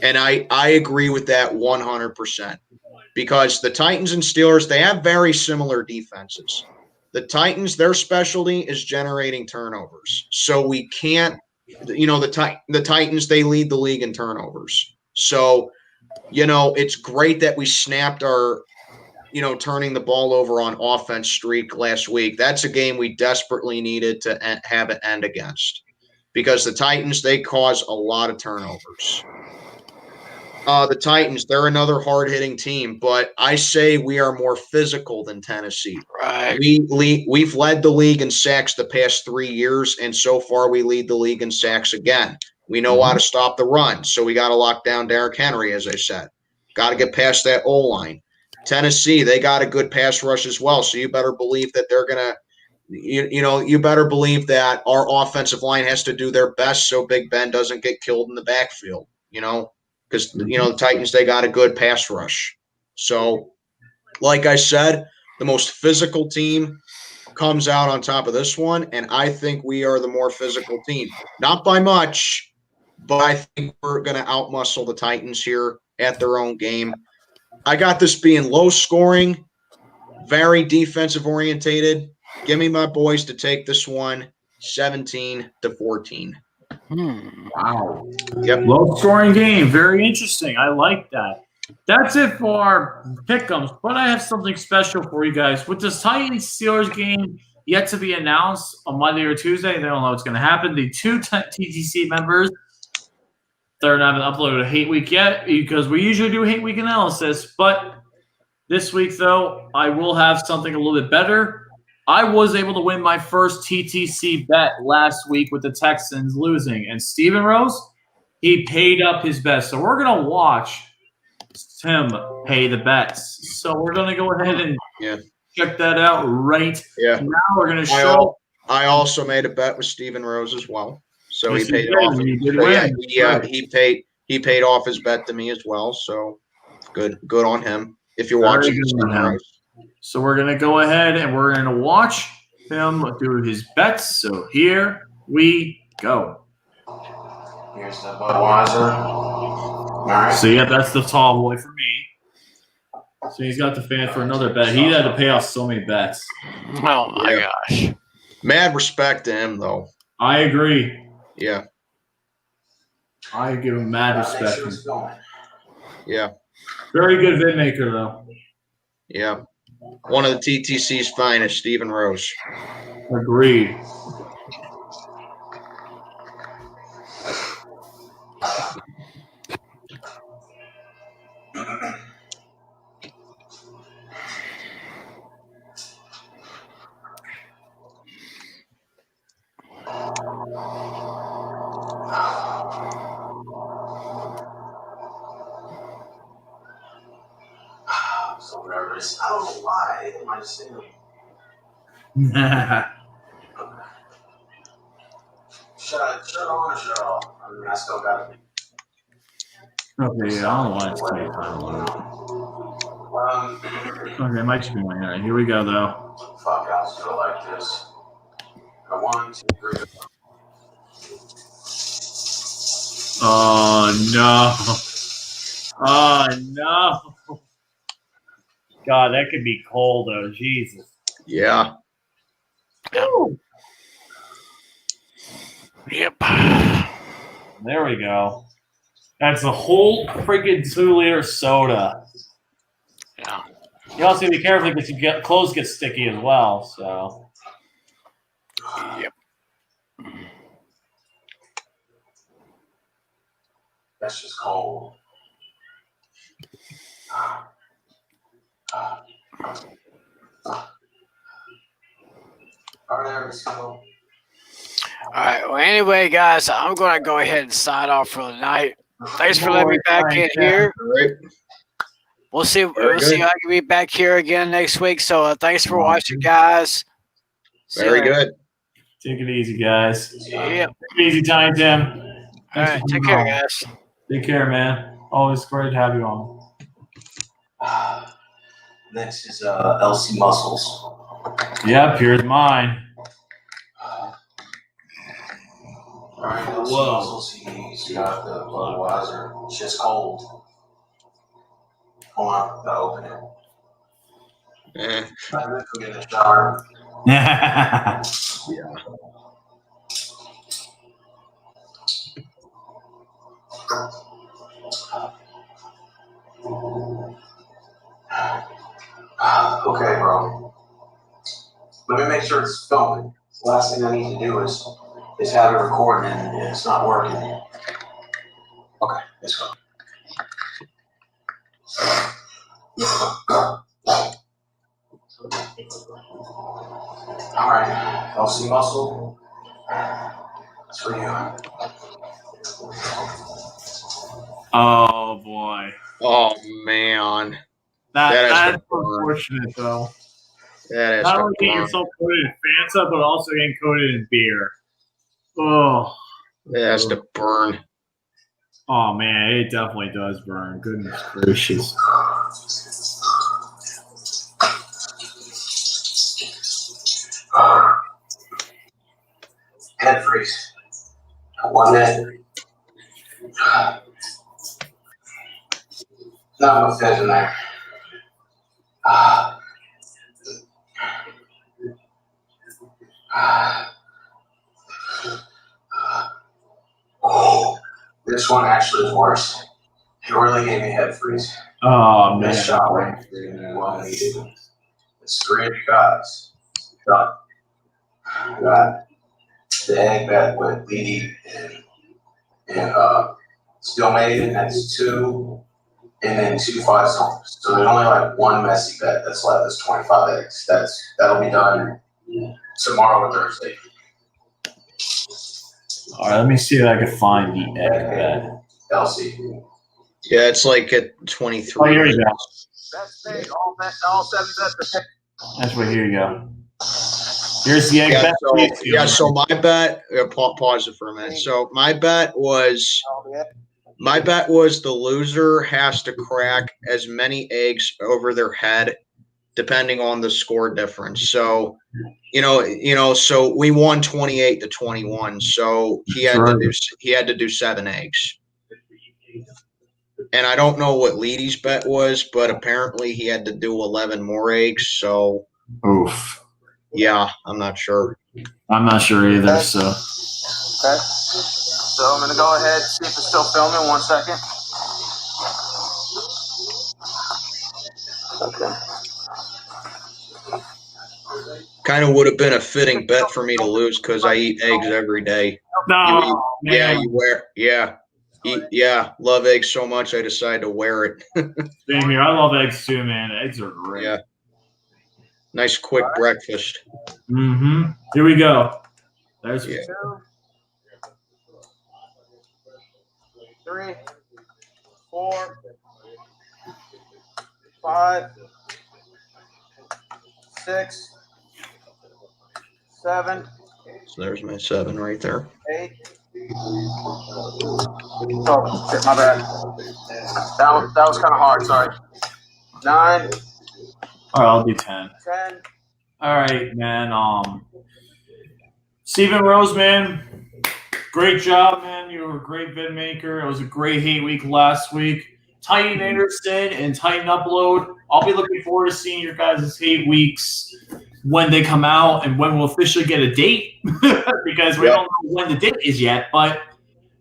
And I agree with that 100% because the Titans and Steelers, they have very similar defenses. The Titans, their specialty is generating turnovers. So we can't, the Titans, they lead the league in turnovers. So, it's great that we snapped our, turning the ball over on offense streak last week. That's a game we desperately needed to have it end against because the Titans, they cause a lot of turnovers. The Titans, they're another hard-hitting team, but I say we are more physical than Tennessee. Right. We've led the league in sacks the past 3 years, and so far we lead the league in sacks again. We know how to stop the run, so we got to lock down Derrick Henry, as I said. Got to get past that O-line. Tennessee, they got a good pass rush as well, so you better believe that they're going to you better believe that our offensive line has to do their best so Big Ben doesn't get killed in the backfield, because, the Titans, they got a good pass rush. So, like I said, the most physical team comes out on top of this one, and I think we are the more physical team. Not by much, but I think we're going to outmuscle the Titans here at their own game. I got this being low scoring, very defensive orientated. Give me my boys to take this one 17-14. Wow. Yep. Low scoring game. Very interesting. I like that. That's it for our pick'ems, but I have something special for you guys. With this Titans Steelers game yet to be announced on Monday or Tuesday, they don't know what's going to happen. The 2 TTC members, they're not uploaded a hate week yet because we usually do hate week analysis. But this week, though, I will have something a little bit better. I was able to win my first TTC bet last week with the Texans losing. And Steven Rose, he paid up his bet. So we're going to watch Tim pay the bets. So we're going to go ahead and check that out right Yeah. now. We're going to show. I also made a bet with Steven Rose as well. So Yes, he paid you off. did. You did So win. Right. he paid off his bet to me as well. So good on him. If you're Very watching good Steven on him. Rose. So we're going to go ahead and we're going to watch him do his bets. So here we go. Here's the Budweiser. All right. So yeah, that's the tall boy for me. So he's got the fan for another bet. He had to pay off so many bets. Oh my gosh. Mad respect to him though. I agree. Yeah. I give him mad Make sure respect. it's going. Yeah. Very good vid maker though. Yeah. One of the TTC's finest, Steven Rose. Agreed. I'm so nervous. I don't know why. Am I just saying? Shut on or shut off? I mean, I still got it. Okay, yeah, I don't want to take time on it. Okay, Mike's going. All right, here we go though. Fuck, I'll just go like this. Go 1, 2, 3. Oh no! Oh no! God, that could be cold though. Jesus. Yeah. Woo. Yep. There we go. That's a whole freaking 2-liter soda. Yeah. You also be careful because clothes get sticky as well. So. Yep. That's just cold. All right, let's go. All right. Well, anyway, guys, I'm going to go ahead and sign off for the night. Thanks for letting me back in here. All right. We'll see. Very We'll see. good. I can be back here again next week. So thanks for watching, guys. See you Very later. good. Take it easy, guys. Yep. Take it easy, Tiny Tim. All Thanks right. for Take coming care, on. guys. Take care, man. Always great to have you on. Next is LC Muscles. Yep, here's mine. All right, LC Whoa. Muscles. He's got the Budweiser. It's just cold. Hold on, gotta open it. Eh, I'm gonna go get in the shower. yeah. Okay, bro. Let me make sure it's filming. The last thing I need to do is have it recording and it's not working. Okay, let's go. All right, LC Muscle. It's for you. Oh boy. Oh man. That's That is the unfortunate though. That is Not the only getting fun. yourself coated in Fanta, but also getting coated in beer. Oh. That's the burn. Oh man, it definitely does burn. Goodness gracious. Head freeze. One net. Not much fizz in there. This one actually is worse. It really gave me head freeze. Oh man. This shot right well needed. It's 3 of you guys. Done. I got the egg bet with Lee and still made it. That's 2, and then 2 5-stars. So there's only like one messy bet that's left. That's 25 eggs. That'll be done tomorrow or Thursday. All right, let me see if I can find the egg bed. LC. Yeah, it's like at 23. Oh, here we go. Best paid. All 7 bets are That's right. Here you go. Here's the egg bet. So my bet. Pause it for a minute. So my bet was the loser has to crack as many eggs over their head, depending on the score difference. So, so we won 28-21. So he had to do 7 eggs. And I don't know what Leedy's bet was, but apparently he had to do 11 more eggs. So, oof. Yeah, I'm not sure. I'm not sure either. So. Okay. So I'm gonna go ahead, see if it's still filming. 1 second. Okay. Kind of would have been a fitting bet for me to lose because I eat eggs every day. No, love eggs so much I decided to wear it. Same here. I love eggs too, man. Eggs are great. Yeah. Nice quick breakfast. Mm-hmm. Here we go. There's 2, 3, 4, 5, 6, 7. So there's my 7 right there. 8. Oh, shit, my bad. That was kind of hard. Sorry. 9. All right, I'll do 10. 10. All right, man. Stephen Rose, man, great job, man. You were a great vid maker. It was a great hate week last week. Titan Anderson and Titan Upload. I'll be looking forward to seeing your guys' hate weeks when they come out and when we'll officially get a date because we don't know when the date is yet, but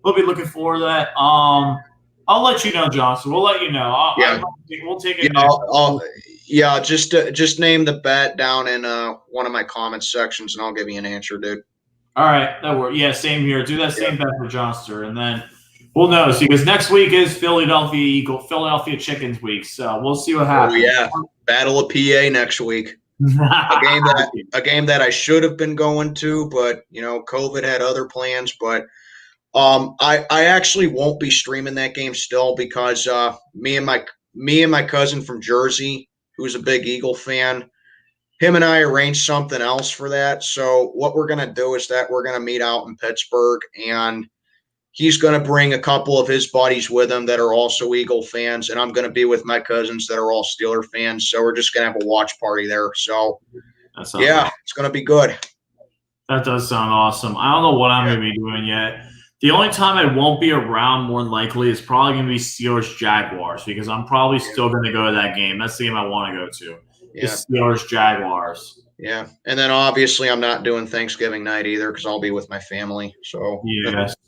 we'll be looking forward to that. I'll let you know, Johnson. We'll let you know. We'll take it. Just name the bet down in one of my comment sections, and I'll give you an answer, dude. All right, that works. Yeah, same here. Do that same bet for Johnster, and then we'll know. Because next week is Philadelphia Chickens week, so we'll see what happens. Oh yeah, Battle of PA next week. a game that I should have been going to, but COVID had other plans. But I actually won't be streaming that game still because me and my cousin from Jersey, who's a big Eagle fan, him and I arranged something else for that. So what we're going to do is that we're going to meet out in Pittsburgh, and he's going to bring a couple of his buddies with him that are also Eagle fans, and I'm going to be with my cousins that are all Steeler fans. So we're just going to have a watch party there. So, it's going to be good. That does sound awesome. I don't know what I'm going to be doing yet. The only time I won't be around, more than likely, is probably going to be Steelers-Jaguars because I'm probably still going to go to that game. That's the game I want to go to. Yeah. Steelers-Jaguars. Yeah. And then obviously I'm not doing Thanksgiving night either because I'll be with my family. So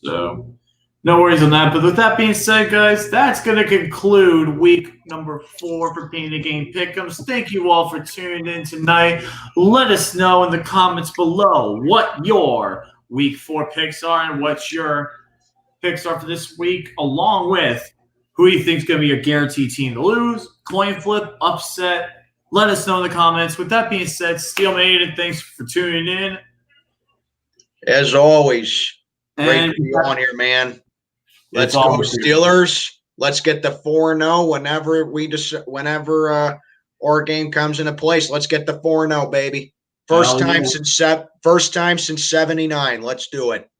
so no worries on that. But with that being said, guys, that's going to conclude week number 4 for Pain the Game Pick'ems. Thank you all for tuning in tonight. Let us know in the comments below what your week 4 picks are and what your picks are for this week, along with who you think is going to be a guaranteed team to lose, coin flip, upset. Let us know in the comments. With that being said, Steel Maiden, thanks for tuning in. As always, great to be on here, man. Let's go Steelers. Let's get the 4-0 whenever our game comes into place. Let's get the 4-0, baby. First time since 79. Let's do it.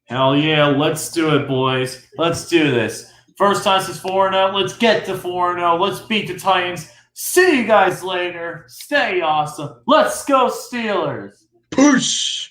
Hell yeah, let's do it, boys. Let's do this. First time since 4-0. Let's get to 4-0. Let's beat the Titans. See you guys later. Stay awesome. Let's go Steelers. Peace.